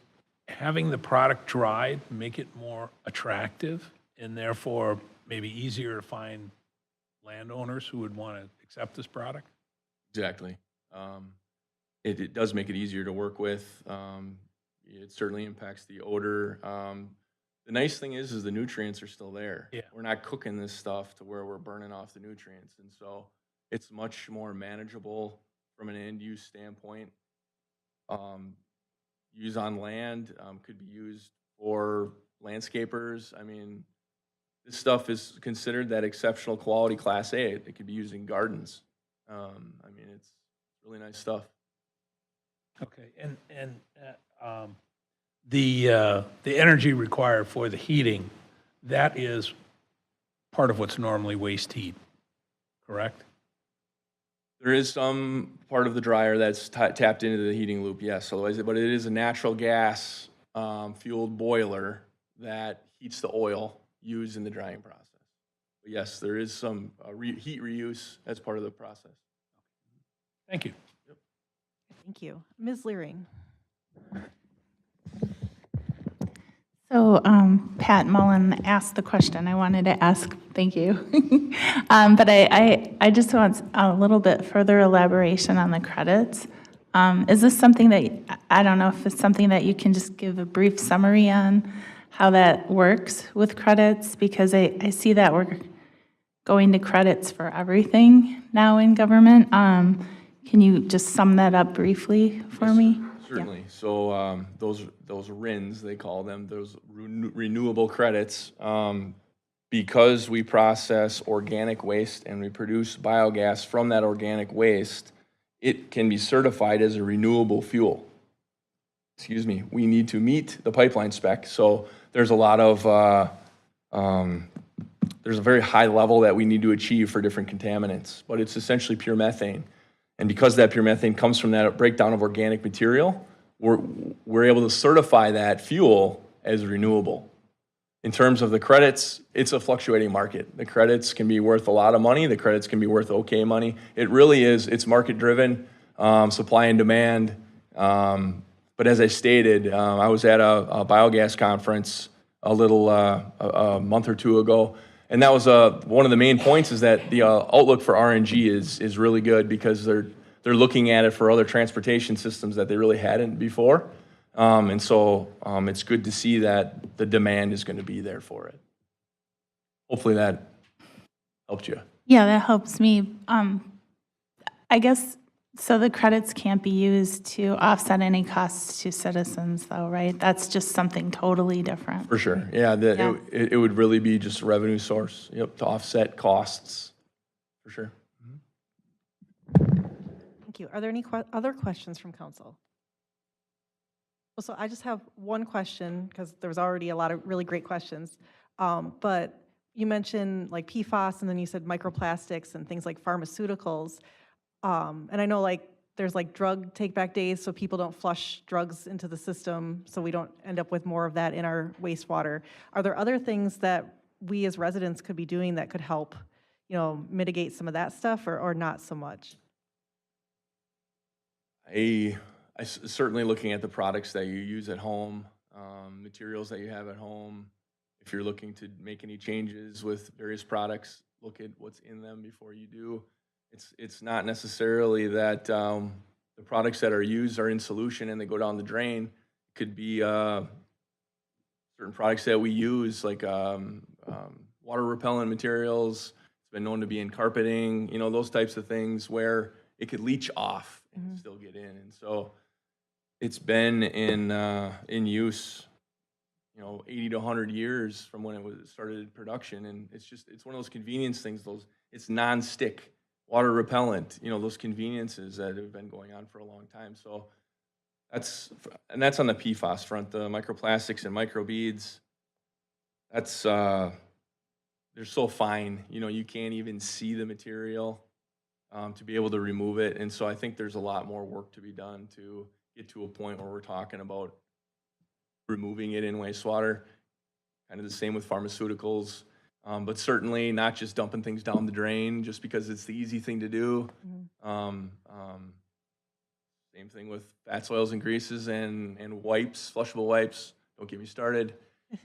[SPEAKER 7] having the product dried make it more attractive and therefore maybe easier to find landowners who would want to accept this product?
[SPEAKER 6] Exactly. It does make it easier to work with. It certainly impacts the odor. The nice thing is the nutrients are still there.
[SPEAKER 7] Yeah.
[SPEAKER 6] We're not cooking this stuff to where we're burning off the nutrients, and so it's much more manageable from an end use standpoint. Use on land, could be used for landscapers. I mean, this stuff is considered that exceptional quality Class A. It could be used in gardens. I mean, it's really nice stuff.
[SPEAKER 7] Okay, and the energy required for the heating, that is part of what's normally waste heat, correct?
[SPEAKER 6] There is some part of the dryer that's tapped into the heating loop, yes. Otherwise, but it is a natural gas fueled boiler that heats the oil used in the drying process. But yes, there is some heat reuse as part of the process.
[SPEAKER 7] Thank you.
[SPEAKER 1] Thank you. Ms. Leering.
[SPEAKER 11] So Pat Mullen asked the question I wanted to ask, thank you. But I just want a little bit further elaboration on the credits. Is this something that, I don't know if it's something that you can just give a brief summary on how that works with credits? Because I see that we're going to credits for everything now in government. Can you just sum that up briefly for me?
[SPEAKER 6] Certainly. So those RINs, they call them, those renewable credits, because we process organic waste and we produce biogas from that organic waste, it can be certified as a renewable fuel. Excuse me. We need to meet the pipeline spec. So there's a lot of, there's a very high level that we need to achieve for different contaminants, but it's essentially pure methane. And because that pure methane comes from that breakdown of organic material, we're able to certify that fuel as renewable. In terms of the credits, it's a fluctuating market. The credits can be worth a lot of money. The credits can be worth okay money. It really is, it's market driven, supply and demand. But as I stated, I was at a biogas conference a month or two ago, and that was one of the main points is that the outlook for RNG is really good because they're looking at it for other transportation systems that they really hadn't before. And so it's good to see that the demand is going to be there for it. Hopefully that helped you.
[SPEAKER 11] Yeah, that helps me. I guess, so the credits can't be used to offset any costs to citizens though, right? That's just something totally different.
[SPEAKER 6] For sure. Yeah, it would really be just a revenue source, yep, to offset costs, for sure.
[SPEAKER 1] Thank you. Are there any other questions from council? Well, so I just have one question because there was already a lot of really great questions. But you mentioned like PFAS and then you said microplastics and things like pharmaceuticals. And I know like there's like drug take back days so people don't flush drugs into the system so we don't end up with more of that in our wastewater. Are there other things that we as residents could be doing that could help, mitigate some of that stuff or not so much?
[SPEAKER 6] I certainly looking at the products that you use at home, materials that you have at home. If you're looking to make any changes with various products, look at what's in them before you do. It's not necessarily that the products that are used are in solution and they go down the drain. It could be certain products that we use, like water repellent materials. It's been known to be in carpeting, you know, those types of things where it could leach off and still get in. And so it's been in use, you know, 80 to 100 years from when it was started production. And it's one of those convenience things. It's non-stick water repellent, you know, those conveniences that have been going on for a long time. So that's on the PFAS front, the microplastics and microbeads. That's they're so fine, you know, you can't even see the material to be able to remove it. And so I think there's a lot more work to be done to get to a point where we're talking about removing it in wastewater. Kind of the same with pharmaceuticals, but certainly not just dumping things down the drain just because it's the easy thing to do. Same thing with fats, oils, and greases and wipes, flushable wipes. Don't get me started.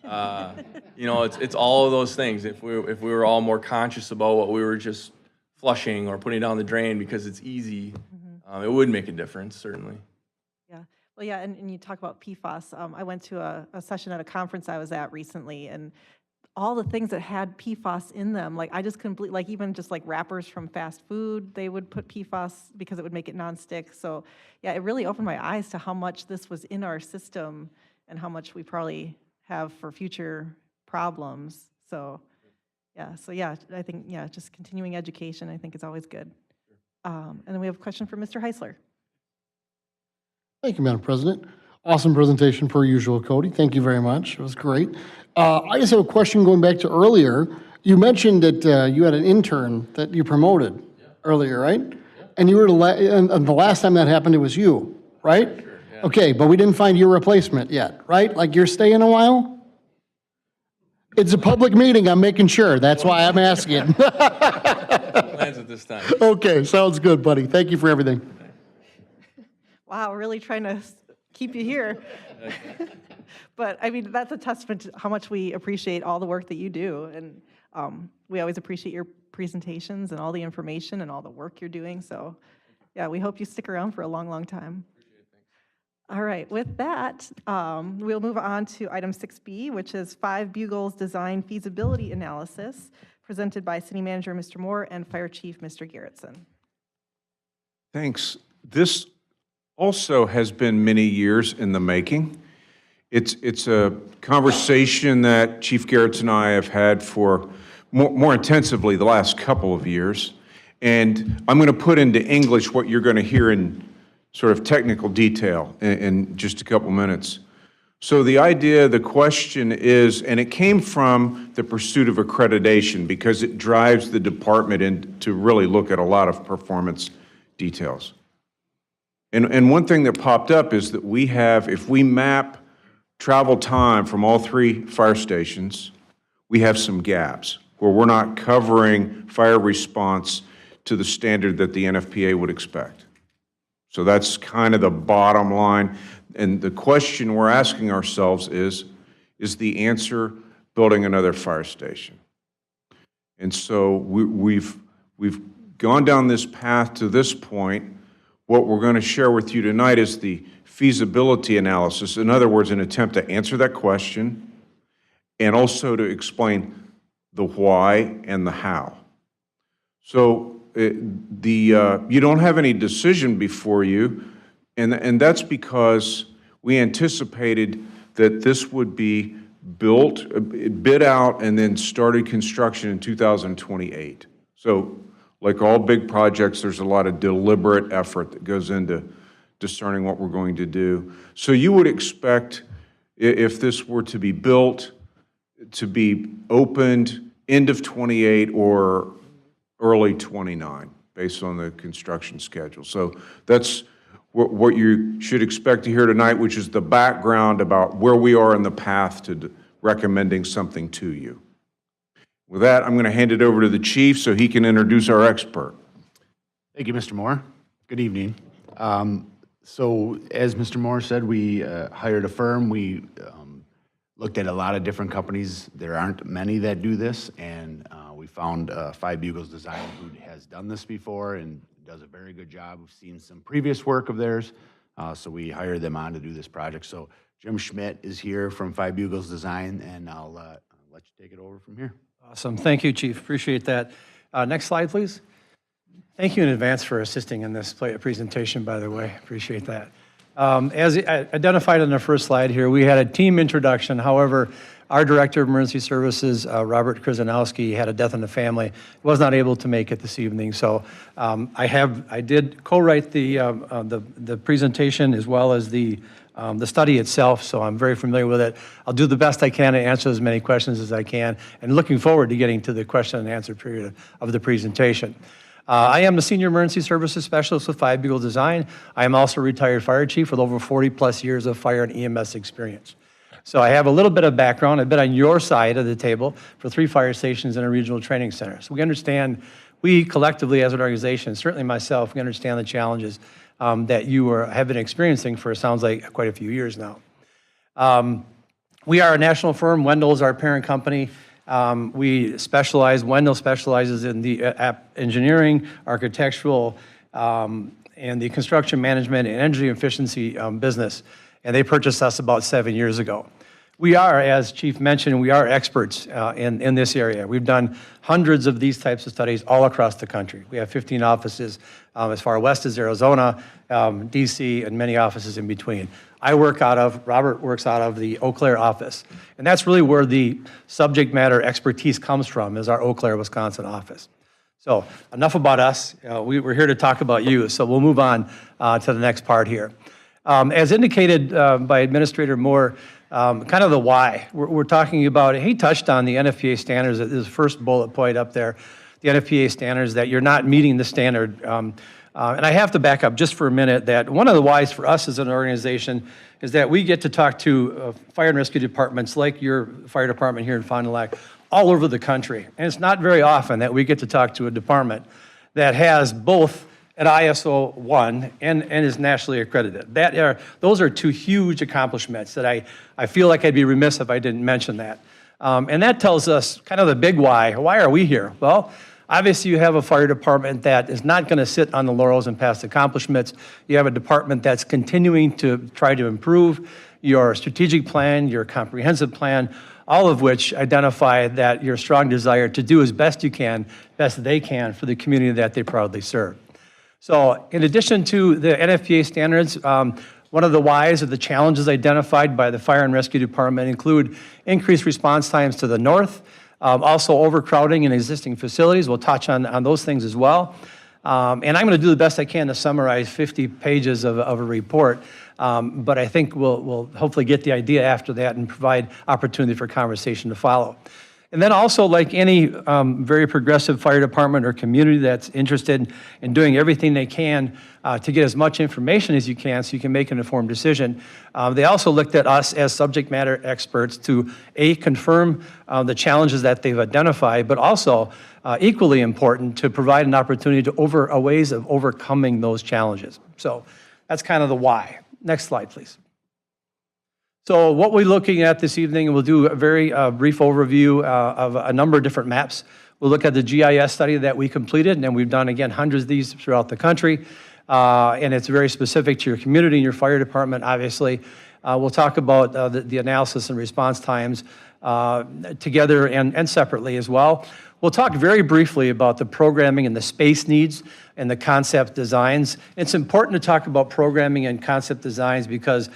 [SPEAKER 6] You know, it's all of those things. If we were all more conscious about what we were just flushing or putting down the drain because it's easy, it would make a difference, certainly.
[SPEAKER 1] Yeah. Well, yeah, and you talk about PFAS. I went to a session at a conference I was at recently, and all the things that had PFAS in them, like I just couldn't believe, like even just like wrappers from fast food, they would put PFAS because it would make it nonstick. So yeah, it really opened my eyes to how much this was in our system and how much we probably have for future problems. So yeah, I think, yeah, just continuing education, I think is always good. And then we have a question for Mr. Heisler.
[SPEAKER 12] Thank you, Madam President. Awesome presentation per usual, Cody. Thank you very much. It was great. I just have a question going back to earlier. You mentioned that you had an intern that you promoted earlier, right? And you were and the last time that happened, it was you, right?
[SPEAKER 6] Sure, yeah.
[SPEAKER 12] Okay, but we didn't find your replacement yet, right? Like you're staying a while? It's a public meeting. I'm making sure. That's why I'm asking.
[SPEAKER 6] Plans at this time.
[SPEAKER 12] Okay, sounds good, buddy. Thank you for everything.
[SPEAKER 1] Wow, really trying to keep you here. But I mean, that's a testament to how much we appreciate all the work that you do. And we always appreciate your presentations and all the information and all the work you're doing. So yeah, we hope you stick around for a long, long time. All right, with that, we'll move on to item 6B, which is 5 Bugles Design Feasibility Analysis, presented by City Manager Mr. Moore and Fire Chief Mr. Garrettson.
[SPEAKER 5] Thanks. This also has been many years in the making. It's a conversation that Chief Garrettson and I have had for more intensively the last couple of years. And I'm going to put into English what you're going to hear in sort of technical detail in just a couple minutes. So the question is, and it came from the pursuit of accreditation because it drives the department to really look at a lot of performance details. And one thing that popped up is that we have, if we map travel time from all 3 fire stations, we have some gaps where we're not covering fire response to the standard that the NFPA would expect. So that's kind of the bottom line. And the question we're asking ourselves is the answer building another fire station? And so we've gone down this path to this point. What we're going to share with you tonight is the feasibility analysis. In other words, an attempt to answer that question and also to explain the why and the how. So you don't have any decision before you, and that's because we anticipated that this would be built, bid out, and then started construction in 2028. So like all big projects, there's a lot of deliberate effort that goes into discerning what we're going to do. So you would expect, if this were to be built, to be opened end of 28 or early 29, based on the construction schedule. So that's what you should expect to hear tonight, which is the background about where we are in the path to recommending something to you. With that, I'm going to hand it over to the chief so he can introduce our expert.
[SPEAKER 13] Thank you, Mr. Moore. Good evening. So as Mr. Moore said, we hired a firm. We looked at a lot of different companies. There aren't many that do this, and we found 5 Bugles Design who has done this before and does a very good job. We've seen some previous work of theirs, So we hired them on to do this project. So Jim Schmidt is here from Five Bugles Design, and I'll let you take it over from here.
[SPEAKER 14] Awesome. Thank you, Chief. Appreciate that. Next slide, please. Thank you in advance for assisting in this presentation, by the way. Appreciate that. As identified on the first slide here, we had a team introduction. However, our Director of Emergency Services, Robert Krzyzanowski, had a death in the family, was not able to make it this evening. So I did co-write the presentation as well as the study itself, so I'm very familiar with it. I'll do the best I can to answer as many questions as I can, and looking forward to getting to the question and answer period of the presentation. I am the Senior Emergency Services Specialist with Five Bugle Design. I am also a retired fire chief with over 40-plus years of fire and EMS experience. So I have a little bit of background. I've been on your side of the table for 3 fire stations and a regional training center. So we understand, we collectively as an organization, certainly myself, we understand the challenges that you have been experiencing for, it sounds like, quite a few years now. We are a national firm. Wendell is our parent company. Wendell specializes in the engineering, architectural, and the construction management and energy efficiency business. And they purchased us about 7 years ago. We are, as Chief mentioned, we are experts in this area. We've done hundreds of these types of studies all across the country. We have 15 offices as far west as Arizona, DC, and many offices in between. Robert works out of the Eau Claire office. And that's really where the subject matter expertise comes from, is our Eau Claire, Wisconsin office. So enough about us. We're here to talk about you, so we'll move on to the next part here. As indicated by Administrator Moore, kind of the why. We're talking about, he touched on the NFPA standards, his first bullet point up there, the NFPA standards, that you're not meeting the standard. And I have to back up just for a minute that one of the whys for us as an organization is that we get to talk to fire and rescue departments like your fire department here in Fond du Lac all over the country. And it's not very often that we get to talk to a department that has both an ISO 1 and is nationally accredited. Those are 2 huge accomplishments that I feel like I'd be remiss if I didn't mention that. And that tells us kind of the big why. Why are we here? Well, obviously you have a fire department that is not going to sit on the laurels and past accomplishments. You have a department that's continuing to try to improve your strategic plan, your comprehensive plan, all of which identify that your strong desire to do as best they can for the community that they proudly serve. So in addition to the NFPA standards, one of the whys of the challenges identified by the Fire and Rescue Department include increased response times to the north, also overcrowding in existing facilities. We'll touch on those things as well. And I'm going to do the best I can to summarize 50 pages of a report, but I think we'll hopefully get the idea after that and provide opportunity for conversation to follow. And then also, like any very progressive fire department or community that's interested in doing everything they can to get as much information as you can so you can make an informed decision, they also looked at us as subject matter experts to, confirm the challenges that they've identified, but also, equally important, to provide an opportunity to ways of overcoming those challenges. So that's kind of the why. Next slide, please. So what we're looking at this evening, we'll do a very brief overview of a number of different maps. We'll look at the GIS study that we completed, and we've done, again, hundreds of these throughout the country, and it's very specific to your community and your fire department, obviously. We'll talk about the analysis and response times together and separately as well. We'll talk very briefly about the programming and the space needs and the concept designs. It's important to talk about programming and concept designs because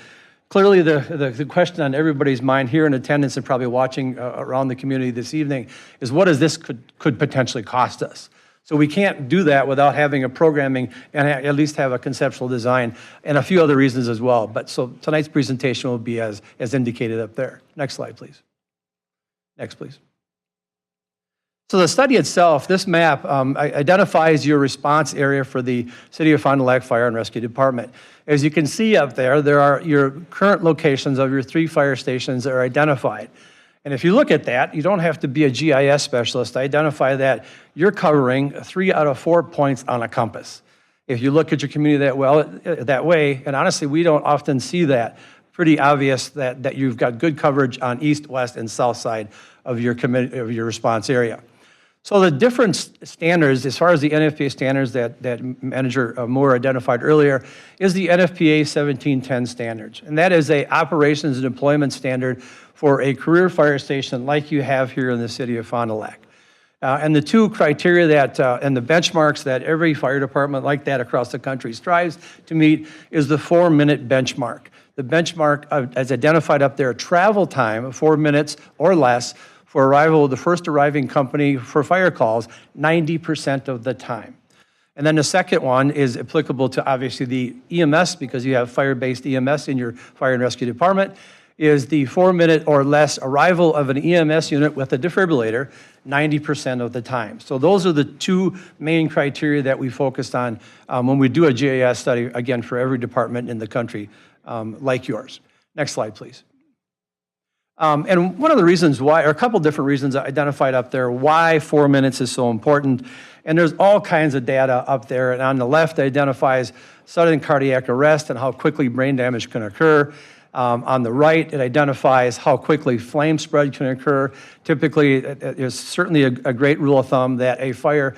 [SPEAKER 14] clearly, the question on everybody's mind here in attendance and probably watching around the community this evening is what is this could potentially cost us? So we can't do that without having a programming and at least have a conceptual design and a few other reasons as well. But so tonight's presentation will be as indicated up there. Next slide, please. Next, please. So the study itself, this map identifies your response area for the City of Fond du Lac Fire and Rescue Department. As you can see up there are your current locations of your 3 fire stations that are identified. And if you look at that, you don't have to be a GIS specialist to identify that you're covering 3 out of 4 points on a compass. If you look at your community that way, and honestly, we don't often see that, pretty obvious that you've got good coverage on east, west, and south side of your response area. So the different standards, as far as the NFPA standards that Manager Moore identified earlier, is the NFPA 1710 standards. And that is a operations and deployment standard for a career fire station like you have here in the city of Fond du Lac. And the two criteria that, and the benchmarks that every fire department like that across the country strives to meet is the 4-minute benchmark. The benchmark, as identified up there, travel time of 4 minutes or less for arrival of the first arriving company for fire calls, 90% of the time. And then the second one is applicable to obviously the EMS, because you have fire-based EMS in your fire and rescue department, is the 4-minute or less arrival of an EMS unit with a defibrillator 90% of the time. So those are the two main criteria that we focused on when we do a GIS study, again, for every department in the country like yours. Next slide, please. And one of the reasons why, or a couple different reasons identified up there, why 4 minutes is so important. And there's all kinds of data up there. And on the left, it identifies sudden cardiac arrest and how quickly brain damage can occur. On the right, it identifies how quickly flame spread can occur. Typically, there's certainly a great rule of thumb that a fire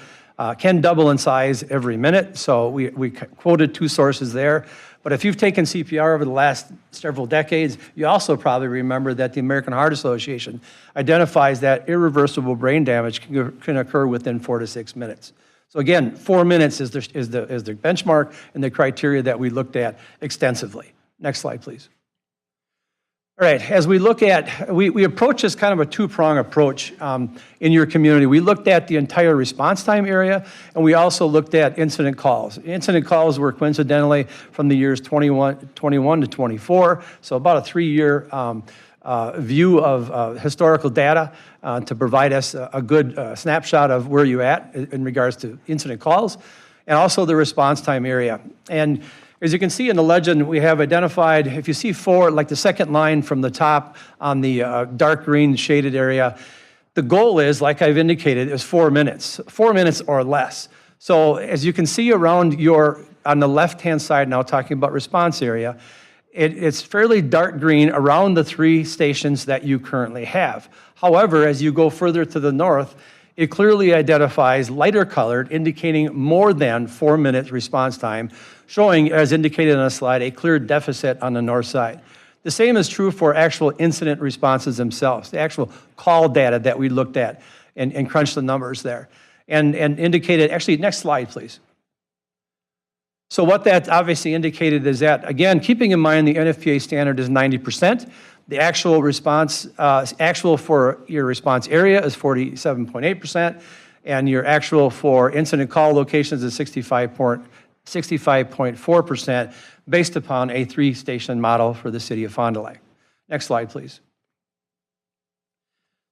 [SPEAKER 14] can double in size every minute. So we quoted two sources there. But if you've taken CPR over the last several decades, you also probably remember that the American Heart Association identifies that irreversible brain damage can occur within 4 to 6 minutes. So again, 4 minutes is the benchmark and the criteria that we looked at extensively. Next slide, please. All right, as we look at, we approach this kind of a two-prong approach in your community. We looked at the entire response time area, and we also looked at incident calls. Incident calls were coincidentally from the years 21 to 24, so about a 3-year view of historical data to provide us a good snapshot of where you're at in regards to incident calls, and also the response time area. And as you can see in the legend, we have identified, if you see 4, like the second line from the top on the dark green shaded area, the goal is, like I've indicated, is 4 minutes, 4 minutes or less. So as you can see around on the left-hand side now, talking about response area, it's fairly dark green around the 3 stations that you currently have. However, as you go further to the north, it clearly identifies lighter colored, indicating more than 4 minutes response time, showing, as indicated on the slide, a clear deficit on the north side. The same is true for actual incident responses themselves, the actual call data that we looked at and crunched the numbers there. And indicated, actually, next slide, please. So what that obviously indicated is that, again, keeping in mind the NFPA standard is 90%, the actual response, actual for your response area is 47.8%, and your actual for incident call locations is 65.4% based upon a 3-station model for the city of Fond du Lac. Next slide, please.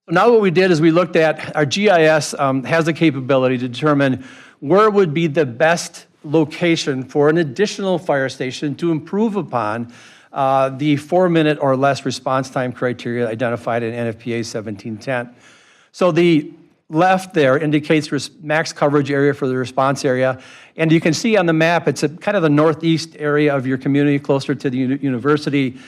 [SPEAKER 14] So now what we did is we looked at our GIS has the capability to determine where would be the best location for an additional fire station to improve upon the 4-minute or less response time criteria identified in NFPA 1710. So the left there indicates max coverage area for the response area. And you can see on the map, it's kind of the northeast area of your community, closer to the university,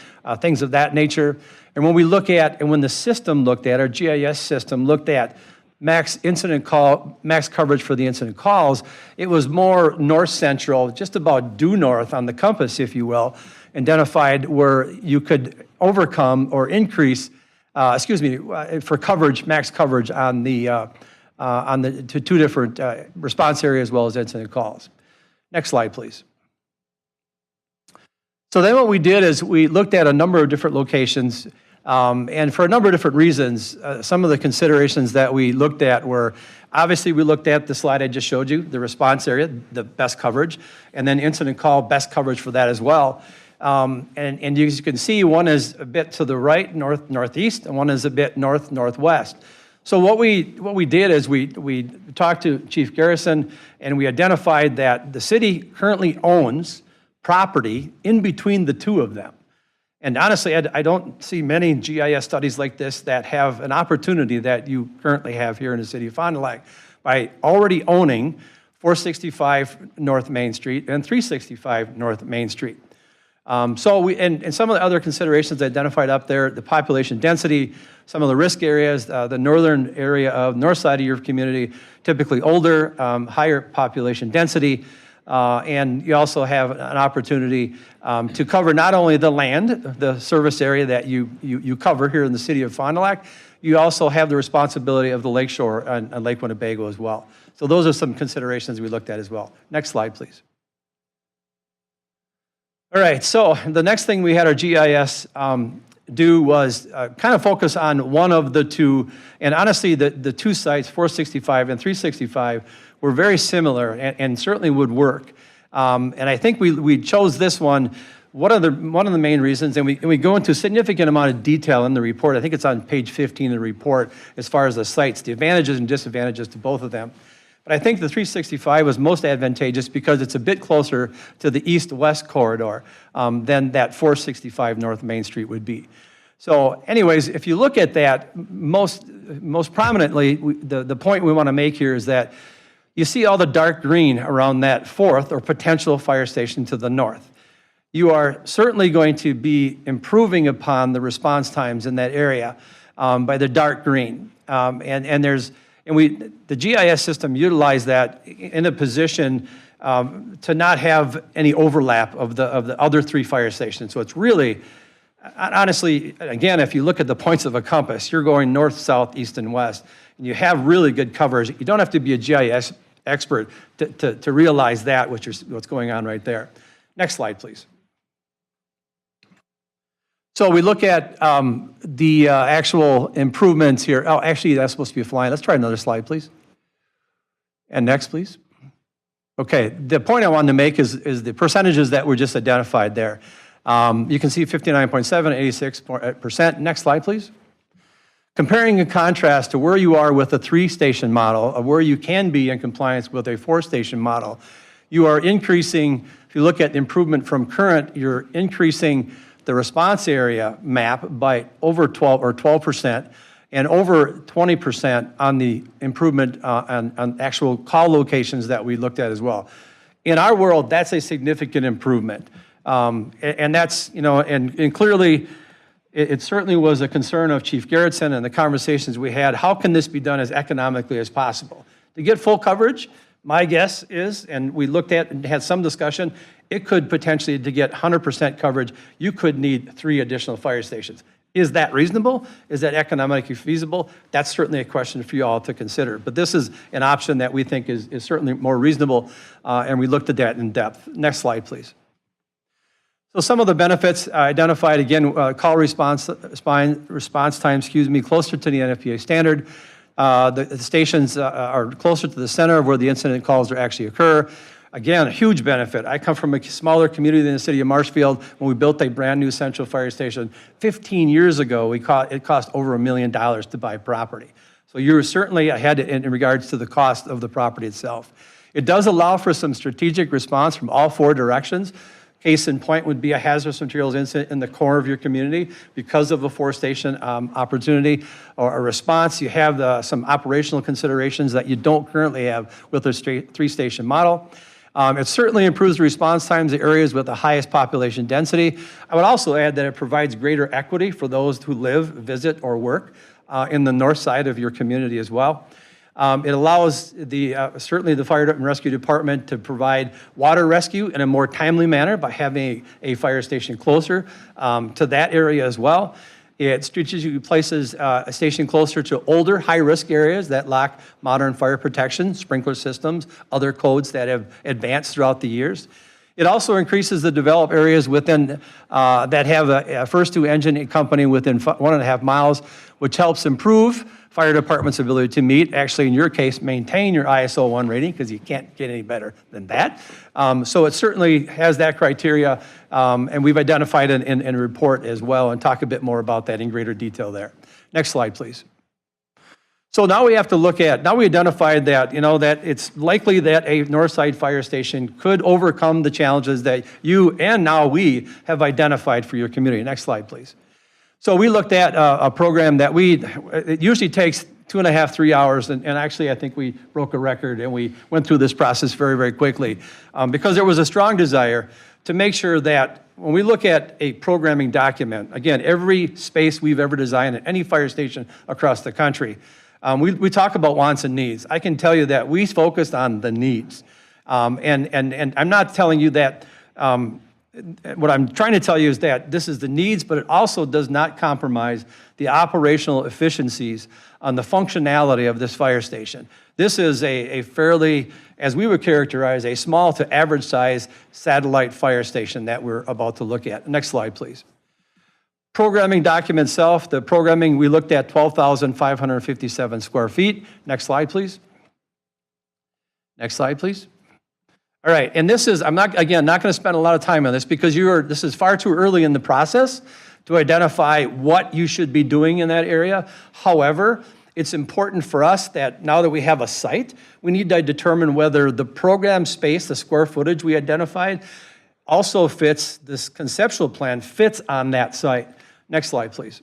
[SPEAKER 14] things of that nature. And when we look at, and when the system looked at, our GIS system looked at max coverage for the incident calls, it was more north central, just about due north on the compass, if you will, identified where you could overcome or increase, for coverage, max coverage on the two different response areas as well as incident calls. Next slide, please. So then what we did is we looked at a number of different locations, and for a number of different reasons, some of the considerations that we looked at were, obviously we looked at the slide I just showed you, the response area, the best coverage, and then incident call, best coverage for that as well. And as you can see, one is a bit to the right, northeast, and one is a bit northwest. So what we did is we talked to Chief Garrison, and we identified that the city currently owns property in between the two of them. And honestly, I don't see many GIS studies like this that have an opportunity that you currently have here in the city of Fond du Lac by already owning 465 North Main Street and 365 North Main Street. And some of the other considerations identified up there, the population density, some of the risk areas, the northern area of north side of your community, typically older, higher population density, and you also have an opportunity to cover not only the land, the service area that you cover here in the city of Fond du Lac, you also have the responsibility of the lakeshore on Lake Winnebago as well. So those are some considerations we looked at as well. Next slide, please. All right, so the next thing we had our GIS do was kind of focus on one of the two, and honestly, the two sites, 465 and 365, were very similar and certainly would work. And I think we chose this one. One of the main reasons, and we go into a significant amount of detail in the report. I think it's on page 15 of the report as far as the sites, the advantages and disadvantages to both of them. But I think the 365 was most advantageous because it's a bit closer to the east-west corridor than that 465 North Main Street would be. So anyways, if you look at that, most prominently, the point we want to make here is that you see all the dark green around that fourth or potential fire station to the north. You are certainly going to be improving upon the response times in that area by the dark green. The GIS system utilized that in a position to not have any overlap of the other three fire stations. So it's really, honestly, again, if you look at the points of a compass, you're going north, south, east, and west, and you have really good coverage. You don't have to be a GIS expert to realize that, what's going on right there. Next slide, please. So we look at the actual improvements here. Oh, actually, that's supposed to be a flying. Let's try another slide, please. And next, please. Okay, the point I wanted to make is the percentages that were just identified there. You can see 59.7, 86%. Next slide, please. Comparing and contrast to where you are with a 3-station model, of where you can be in compliance with a 4-station model, you are increasing, if you look at improvement from current, you're increasing the response area map by over 12%, and over 20% on the improvement on actual call locations that we looked at as well. In our world, that's a significant improvement. And that's, and clearly, it certainly was a concern of Chief Garrettson and the conversations we had. How can this be done as economically as possible? To get full coverage, my guess is, and we looked at and had some discussion, it could potentially, to get 100% coverage, you could need 3 additional fire stations. Is that reasonable? Is that economically feasible? That's certainly a question for you all to consider. But this is an option that we think is certainly more reasonable, and we looked at that in depth. Next slide, please. So some of the benefits identified, again, call response time, closer to the NFPA standard. The stations are closer to the center of where the incident calls actually occur. Again, a huge benefit. I come from a smaller community than the city of Marshfield. When we built a brand new central fire station 15 years ago, it cost over $1 million to buy property. So you're certainly ahead in regards to the cost of the property itself. It does allow for some strategic response from all 4 directions. Case in point would be a hazardous materials incident in the core of your community because of a 4-station opportunity or a response. You have some operational considerations that you don't currently have with a 3-station model. It certainly improves the response times to areas with the highest population density. I would also add that it provides greater equity for those who live, visit, or work in the north side of your community as well. It allows certainly the Fire and Rescue Department to provide water rescue in a more timely manner by having a fire station closer to that area as well. It strategically places a station closer to older, high-risk areas that lack modern fire protection, sprinkler systems, other codes that have advanced throughout the years. It also increases the developed areas within that have a first-to-engine company within 1.5 miles, which helps improve fire department's ability to meet, actually in your case, maintain your ISO 1 rating, because you can't get any better than that. So it certainly has that criteria, and we've identified it in a report as well, and talk a bit more about that in greater detail there. Next slide, please. So now we have to look at, now we identified that, that it's likely that a Northside Fire Station could overcome the challenges that you and now we have identified for your community. Next slide, please. So we looked at a program that it usually takes 2.5, 3 hours, and actually I think we broke a record and we went through this process very, very quickly because there was a strong desire to make sure that when we look at a programming document, again, every space we've ever designed at any fire station across the country, we talk about wants and needs. I can tell you that we focused on the needs. And I'm not telling you that, what I'm trying to tell you is that this is the needs, but it also does not compromise the operational efficiencies on the functionality of this fire station. This is a fairly, as we would characterize, a small to average size satellite fire station that we're about to look at. Next slide, please. Programming document itself, the programming, we looked at 12,557 square feet. Next slide, please. Next slide, please. All right, and this is, I'm not going to spend a lot of time on this because this is far too early in the process to identify what you should be doing in that area. However, it's important for us that now that we have a site, we need to determine whether the program space, the square footage we identified, also fits, this conceptual plan fits on that site. Next slide, please.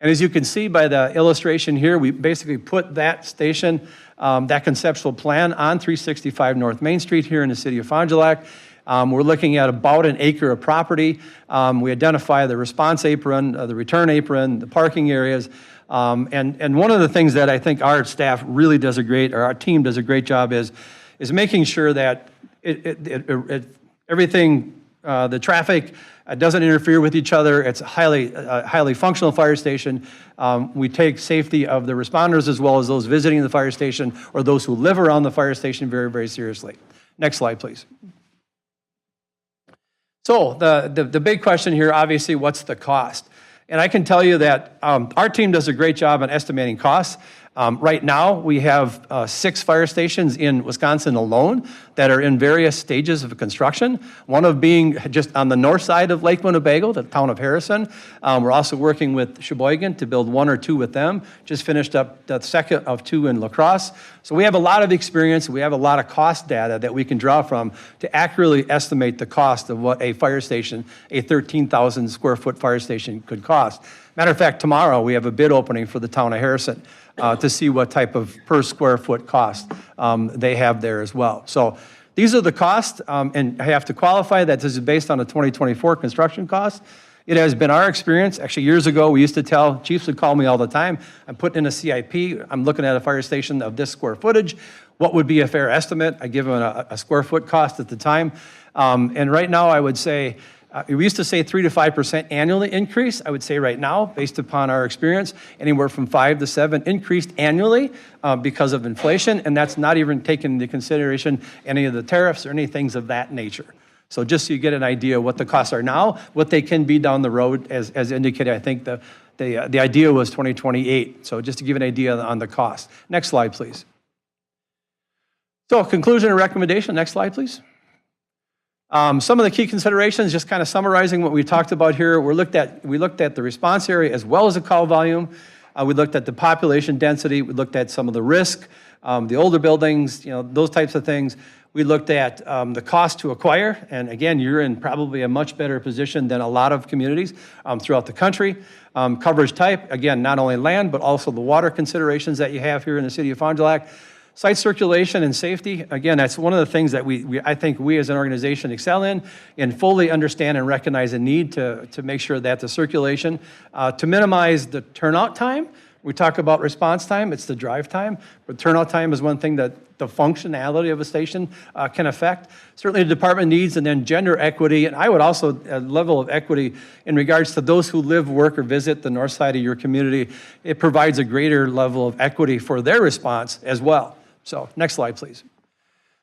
[SPEAKER 14] And as you can see by the illustration here, we basically put that station, that conceptual plan on 365 North Main Street here in the city of Fond du Lac. We're looking at about an acre of property. We identify the response apron, the return apron, the parking areas. And one of the things that I think our staff really does our team does a great job is making sure that everything, the traffic doesn't interfere with each other. It's a highly functional fire station. We take safety of the responders as well as those visiting the fire station or those who live around the fire station very, very seriously. Next slide, please. So the big question here, obviously, what's the cost? And I can tell you that our team does a great job on estimating costs. Right now, we have 6 fire stations in Wisconsin alone that are in various stages of construction, one of being just on the north side of Lake Winnebago, the town of Harrison. We're also working with Sheboygan to build 1 or 2 with them. Just finished up the second of 2 in La Crosse. So we have a lot of experience. We have a lot of cost data that we can draw from to accurately estimate the cost of what a fire station, a 13,000 square foot fire station could cost. Matter of fact, tomorrow we have a bid opening for the town of Harrison to see what type of per square foot cost they have there as well. So these are the costs, and I have to qualify that this is based on a 2024 construction cost. It has been our experience, actually years ago, we used to tell, chiefs would call me all the time, I'm putting in a CIP, I'm looking at a fire station of this square footage, what would be a fair estimate? I give them a square foot cost at the time. And right now I would say, we used to say 3 to 5% annually increase. I would say right now, based upon our experience, anywhere from 5 to 7 increased annually because of inflation, and that's not even taking into consideration any of the tariffs or any things of that nature. So just so you get an idea what the costs are now, what they can be down the road, as indicated, I think the idea was 2028. So just to give an idea on the cost. Next slide, please. So conclusion and recommendation, next slide, please. Some of the key considerations, just kind of summarizing what we talked about here, we looked at the response area as well as the call volume. We looked at the population density. We looked at some of the risk, the older buildings, those types of things. We looked at the cost to acquire, and again, you're in probably a much better position than a lot of communities throughout the country. Coverage type, again, not only land, but also the water considerations that you have here in the city of Fond du Lac. Site circulation and safety, again, that's one of the things that I think we as an organization excel in and fully understand and recognize the need to make sure that the circulation, to minimize the turnout time. We talk about response time, it's the drive time, but turnout time is one thing that the functionality of a station can affect. Certainly the department needs, and then gender equity, and I would also, a level of equity in regards to those who live, work, or visit the north side of your community. It provides a greater level of equity for their response as well. So next slide, please.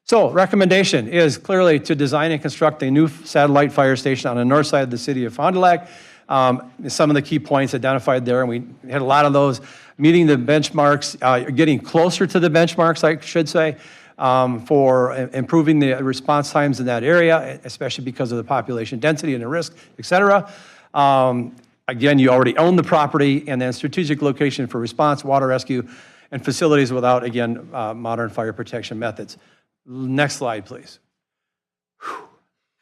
[SPEAKER 14] So recommendation is clearly to design and construct a new satellite fire station on the north side of the city of Fond du Lac. Some of the key points identified there, and we had a lot of those, meeting the benchmarks, getting closer to the benchmarks, I should say, for improving the response times in that area, especially because of the population density and the risk, et cetera. Again, you already own the property, and then strategic location for response, water rescue, and facilities without, again, modern fire protection methods. Next slide, please. Whew.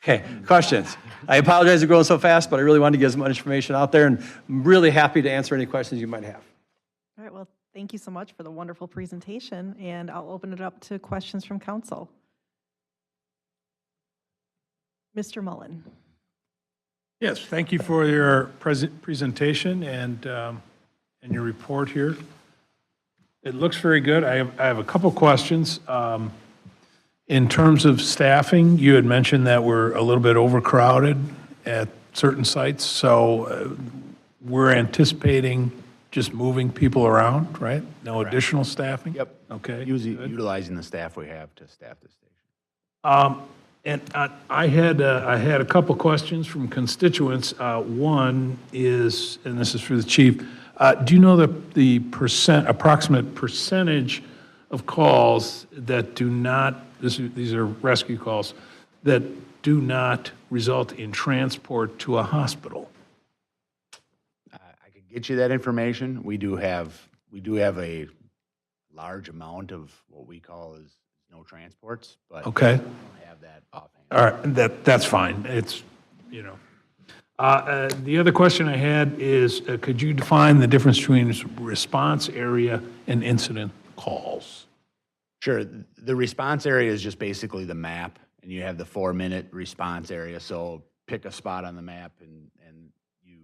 [SPEAKER 14] Okay, questions? I apologize for going so fast, but I really wanted to get as much information out there, and I'm really happy to answer any questions you might have.
[SPEAKER 1] All right, well, thank you so much for the wonderful presentation, and I'll open it up to questions from council. Mr. Mullen.
[SPEAKER 7] Yes, thank you for your presentation and your report here. It looks very good. I have a couple questions. In terms of staffing, you had mentioned that we're a little bit overcrowded at certain sites, so we're anticipating just moving people around, right? No additional staffing?
[SPEAKER 13] Yep.
[SPEAKER 7] Okay.
[SPEAKER 13] Utilizing the staff we have to staff the station.
[SPEAKER 7] And I had a couple questions from constituents. One is, and this is for the chief, do you know the approximate percentage of calls that do not, these are rescue calls, that do not result in transport to a hospital?
[SPEAKER 13] I could get you that information. We do have a large amount of what we call is no transports, but
[SPEAKER 7] Okay.
[SPEAKER 13] I don't have that offhand.
[SPEAKER 7] All right, that's fine. It's, you know. The other question I had is, could you define the difference between response area and incident calls?
[SPEAKER 13] Sure. The response area is just basically the map, and you have the 4-minute response area. So pick a spot on the map, and you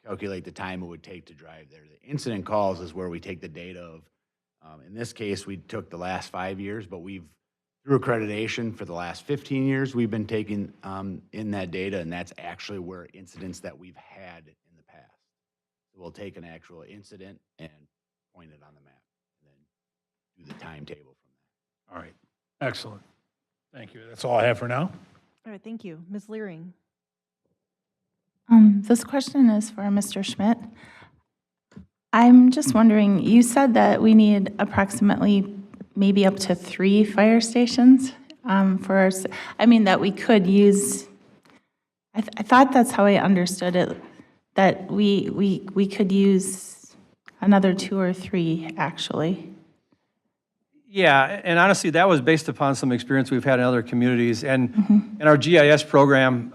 [SPEAKER 13] calculate the time it would take to drive there. The incident calls is where we take the data of, in this case, we took the last 5 years, but through accreditation for the last 15 years, we've been taking in that data, and that's actually where incidents that we've had in the past. So we'll take an actual incident and point it on the map, and then do the timetable from there.
[SPEAKER 7] All right, excellent. Thank you. That's all I have for now.
[SPEAKER 1] All right, thank you. Ms. Leering?
[SPEAKER 11] This question is for Mr. Schmidt. I'm just wondering, you said that we need approximately maybe up to 3 fire stations for our, that we could use. I thought that's how I understood it, that we could use another 2 or 3, actually.
[SPEAKER 14] Yeah, and honestly, that was based upon some experience we've had in other communities. And in our GIS program,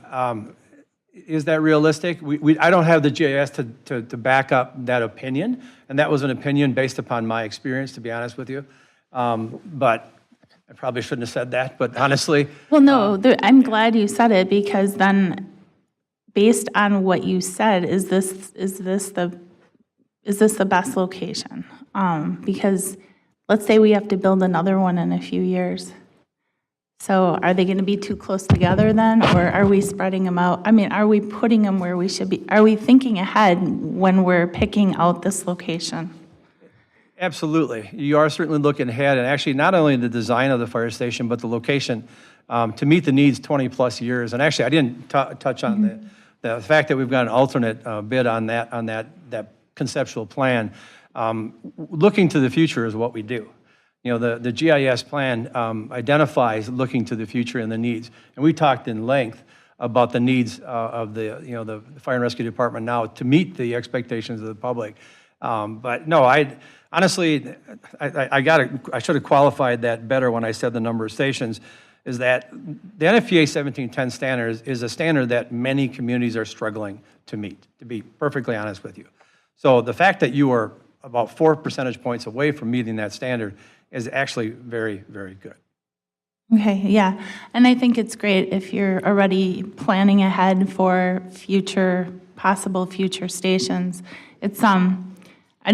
[SPEAKER 14] is that realistic? I don't have the GIS to back up that opinion, and that was an opinion based upon my experience, to be honest with you. But I probably shouldn't have said that, but honestly.
[SPEAKER 11] Well, no, I'm glad you said it, because then, based on what you said, is this the best location? Because let's say we have to build another one in a few years. So are they going to be too close together then, or are we spreading them out? Are we putting them where we should be? Are we thinking ahead when we're picking out this location?
[SPEAKER 14] Absolutely. You are certainly looking ahead, and actually not only the design of the fire station, but the location to meet the needs 20-plus years. And actually, I didn't touch on the fact that we've got an alternate bid on that conceptual plan. Looking to the future is what we do. You know, the GIS plan identifies looking to the future and the needs. And we talked in length about the needs of the Fire and Rescue Department now to meet the expectations of the public. But no, honestly, I should have qualified that better when I said the number of stations, is that the NFPA 1710 standard is a standard that many communities are struggling to meet, to be perfectly honest with you. So the fact that you are about 4 percentage points away from meeting that standard is actually very, very good.
[SPEAKER 11] Okay, yeah. And I think it's great if you're already planning ahead for possible future stations. It's, I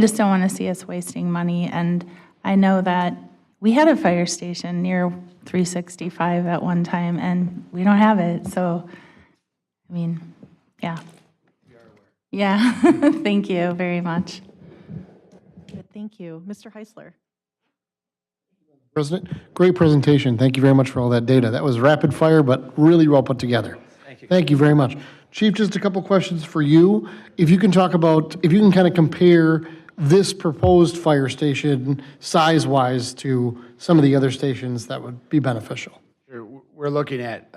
[SPEAKER 11] just don't want to see us wasting money. And I know that we had a fire station near 365 at one time, and we don't have it. So, yeah. Yeah, thank you very much.
[SPEAKER 1] Good, thank you. Mr. Heisler?
[SPEAKER 12] President, great presentation. Thank you very much for all that data. That was rapid fire, but really well put together.
[SPEAKER 14] Thank you.
[SPEAKER 12] Thank you very much. Chief, just a couple questions for you. If you can kind of compare this proposed fire station size-wise to some of the other stations, that would be beneficial.
[SPEAKER 13] Sure. We're looking at,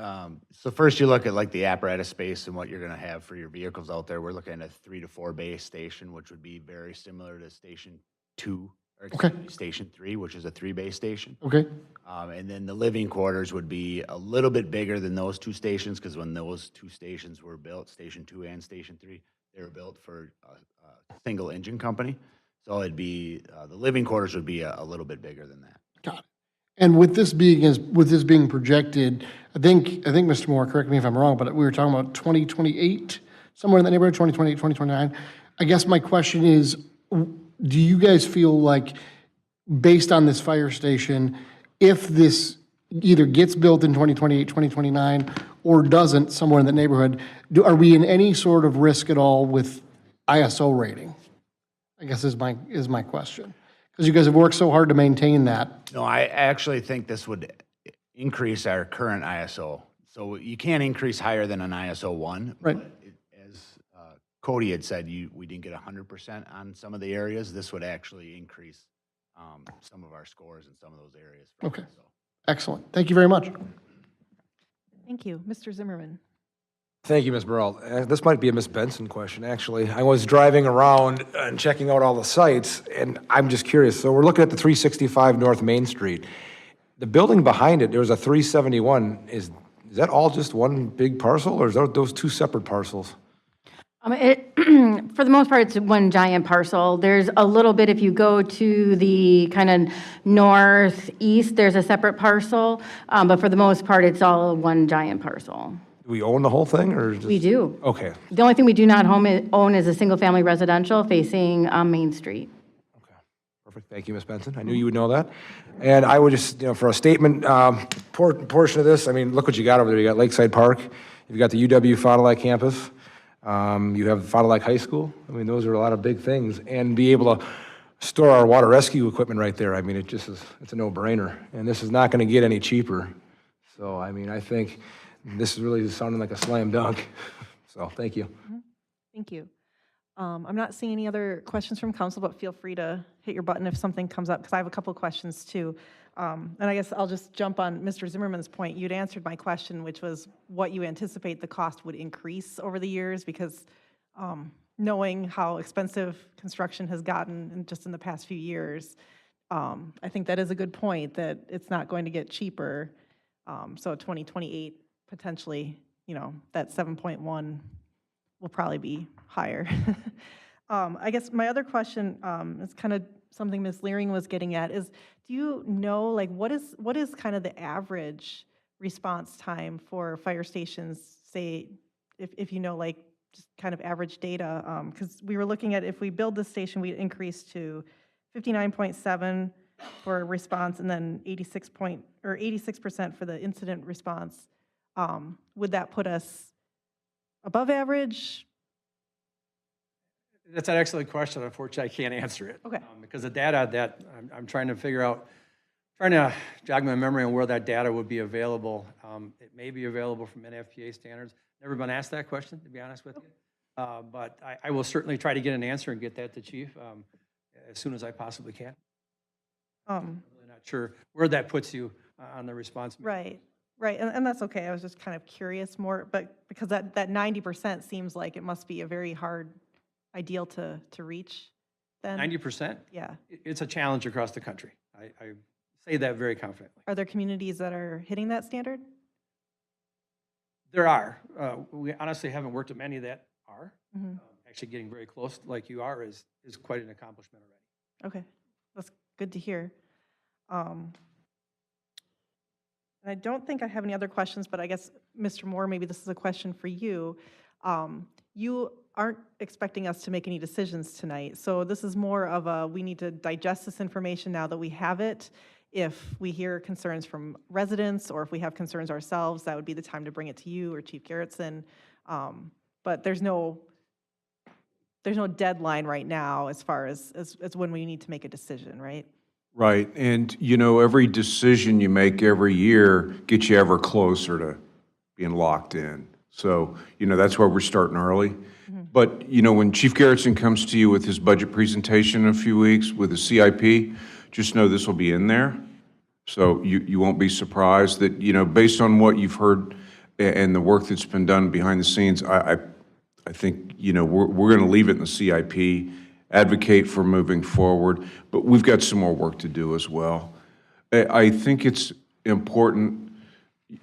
[SPEAKER 13] so first you look at like the apparatus space and what you're going to have for your vehicles out there. We're looking at a 3 to 4 bay station, which would be very similar to Station 2, or excuse me, Station 3, which is a 3-bay station.
[SPEAKER 12] Okay.
[SPEAKER 13] And then the living quarters would be a little bit bigger than those 2 stations, because when those 2 stations were built, Station 2 and Station 3, they were built for a single engine company. So it'd be, the living quarters would be a little bit bigger than that.
[SPEAKER 12] Got it. And with this being projected, I think, Mr. Moore, correct me if I'm wrong, but we were talking about 2028, somewhere in the neighborhood, 2028, 2029. I guess my question is, do you guys feel like, based on this fire station, if this either gets built in 2028, 2029, or doesn't, somewhere in the neighborhood, are we in any sort of risk at all with ISO rating? I guess is my question. Because you guys have worked so hard to maintain that.
[SPEAKER 13] No, I actually think this would increase our current ISO. So you can't increase higher than an ISO 1.
[SPEAKER 12] Right.
[SPEAKER 13] But as Cody had said, we didn't get 100% on some of the areas. This would actually increase some of our scores in some of those areas.
[SPEAKER 12] Okay. Excellent. Thank you very much.
[SPEAKER 1] Thank you. Mr. Zimmerman.
[SPEAKER 15] Thank you, Ms. Burrell. This might be a Ms. Benson question, actually. I was driving around and checking out all the sites, and I'm just curious. So we're looking at the 365 North Main Street. The building behind it, there was a 371. Is that all just one big parcel, or is those two separate parcels?
[SPEAKER 8] For the most part, it's one giant parcel. There's a little bit, if you go to the kind of northeast, there's a separate parcel, but for the most part, it's all one giant parcel.
[SPEAKER 15] Do we own the whole thing, or just?
[SPEAKER 8] We do.
[SPEAKER 15] Okay.
[SPEAKER 8] The only thing we do not own is a single-family residential facing Main Street.
[SPEAKER 15] Perfect. Thank you, Ms. Benson. I knew you would know that. And I would just, for a statement portion of this, I mean, look what you got over there. You got Lakeside Park. You've got the UW Fond du Lac campus. You have Fond du Lac High School. I mean, those are a lot of big things. And be able to store our water rescue equipment right there. I mean, it's a no-brainer. And this is not going to get any cheaper. So, I mean, I think this is really sounding like a slam dunk. So, thank you.
[SPEAKER 1] Thank you. I'm not seeing any other questions from council, but feel free to hit your button if something comes up, because I have a couple questions too. And I guess I'll just jump on Mr. Zimmerman's point. You'd answered my question, which was what you anticipate the cost would increase over the years, because knowing how expensive construction has gotten just in the past few years, I think that is a good point, that it's not going to get cheaper. So 2028, potentially, that 7.1 will probably be higher. I guess my other question is kind of something Ms. Leering was getting at, is do you know, like, what is kind of the average response time for fire stations, say, if you know, like, just kind of average data? Because we were looking at, if we build this station, we increase to 59.7 for response, and then 86% for the incident response. Would that put us above average?
[SPEAKER 14] That's an excellent question. Unfortunately, I can't answer it.
[SPEAKER 1] Okay.
[SPEAKER 14] Because the data that I'm trying to figure out, trying to jog my memory on where that data would be available. It may be available from NFPA standards. Never been asked that question, to be honest with you. But I will certainly try to get an answer and get that to Chief as soon as I possibly can. I'm really not sure where that puts you on the response.
[SPEAKER 1] Right, and that's okay. I was just kind of curious more, but because that 90% seems like it must be a very hard ideal to reach then.
[SPEAKER 14] 90%?
[SPEAKER 1] Yeah.
[SPEAKER 14] It's a challenge across the country. I say that very confidently.
[SPEAKER 1] Are there communities that are hitting that standard?
[SPEAKER 14] There are. We honestly haven't worked at many that are.
[SPEAKER 1] Mhm.
[SPEAKER 14] Actually getting very close like you are is quite an accomplishment already.
[SPEAKER 1] Okay, that's good to hear. And I don't think I have any other questions, but I guess, Mr. Moore, maybe this is a question for you. You aren't expecting us to make any decisions tonight, so this is more of a, we need to digest this information now that we have it. If we hear concerns from residents, or if we have concerns ourselves, that would be the time to bring it to you or Chief Garrettson. But there's no deadline right now as far as when we need to make a decision, right?
[SPEAKER 5] Right, and every decision you make every year gets you ever closer to being locked in. So, that's why we're starting early. But, when Chief Garrettson comes to you with his budget presentation in a few weeks with his CIP, just know this will be in there. So you won't be surprised that, based on what you've heard and the work that's been done behind the scenes, I think, we're going to leave it in the CIP, advocate for moving forward, but we've got some more work to do as well. I think it's important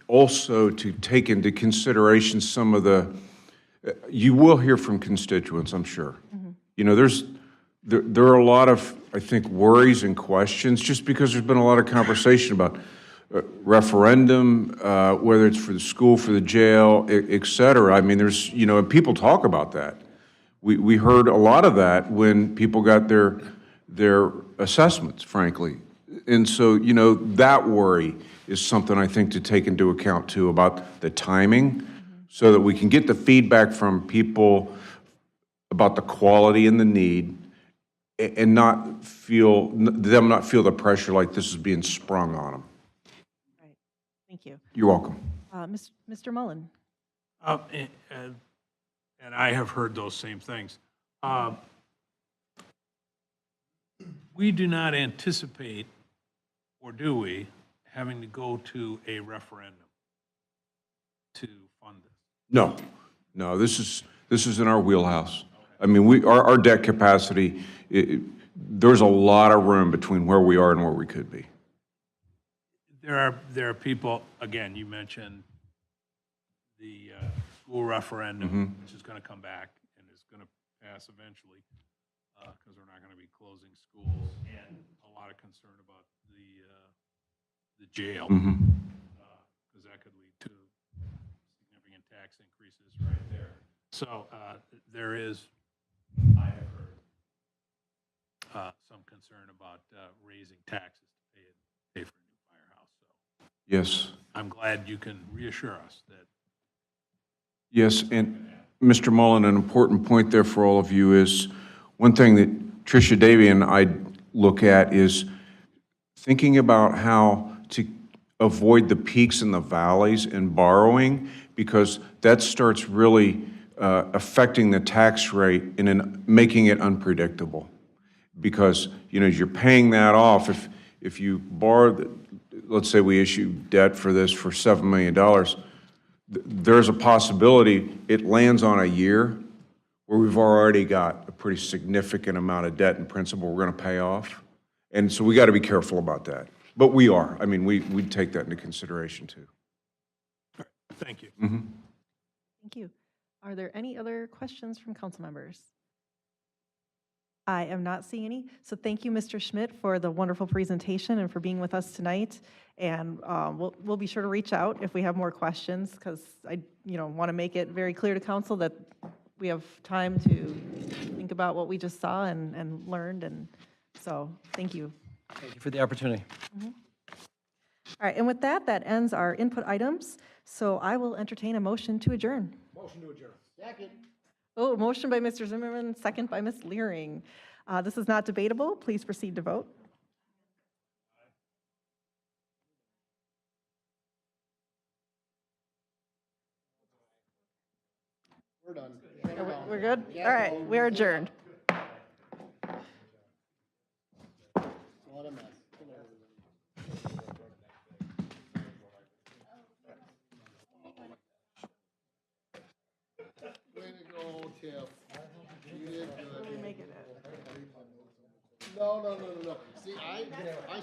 [SPEAKER 5] also to take into consideration some of you will hear from constituents, I'm sure. there are a lot of, I think, worries and questions, just because there's been a lot of conversation about referendum, whether it's for the school, for the jail, et cetera. I mean, there's, and people talk about that. We heard a lot of that when people got their assessments, frankly. And so, that worry is something I think to take into account too, about the timing, so that we can get the feedback from people about the quality and the need, and not feel the pressure like this is being sprung on them.
[SPEAKER 1] Right. Thank you.
[SPEAKER 5] You're welcome.
[SPEAKER 1] Mr. Mullen?
[SPEAKER 7] And I have heard those same things. We do not anticipate, or do we, having to go to a referendum to fund this?
[SPEAKER 5] No, this is in our wheelhouse. I mean, our debt capacity, there's a lot of room between where we are and where we could be.
[SPEAKER 7] There are people, again, you mentioned the school referendum, which is going to come back and is going to pass eventually, because we're not going to be closing schools, and a lot of concern about the jail, because that could lead to significant tax increases right there. So there is, I have heard, some concern about raising taxes to pay for a new firehouse. So
[SPEAKER 5] Yes.
[SPEAKER 7] I'm glad you can reassure us that.
[SPEAKER 5] Yes, and Mr. Mullen, an important point there for all of you is, one thing that Tricia Davy and I look at is thinking about how to avoid the peaks and the valleys in borrowing, because that starts really affecting the tax rate and making it unpredictable. Because, you're paying that off. If you borrow, let's say we issue debt for this for $7 million, there's a possibility it lands on a year where we've already got a pretty significant amount of debt and principal we're going to pay off. And so we got to be careful about that. But we are. I mean, we take that into consideration too.
[SPEAKER 7] Thank you.
[SPEAKER 1] Thank you. Are there any other questions from council members? I am not seeing any. So thank you, Mr. Schmidt, for the wonderful presentation and for being with us tonight. And we'll be sure to reach out if we have more questions, because I want to make it very clear to council that we have time to think about what we just saw and learned. And so thank you.
[SPEAKER 14] Thank you for the opportunity.
[SPEAKER 1] All right, and with that, that ends our input items. So I will entertain a motion to adjourn.
[SPEAKER 12] Motion to adjourn. Second.
[SPEAKER 1] Oh, motion by Mr. Zimmerman, second by Ms. Leering. This is not debatable. Please proceed to vote.
[SPEAKER 12] We're done.
[SPEAKER 1] We're good? All right, we're adjourned.
[SPEAKER 12] What a mess. Way to go, Tiff. You did good.
[SPEAKER 1] Make it.
[SPEAKER 12] No. See, I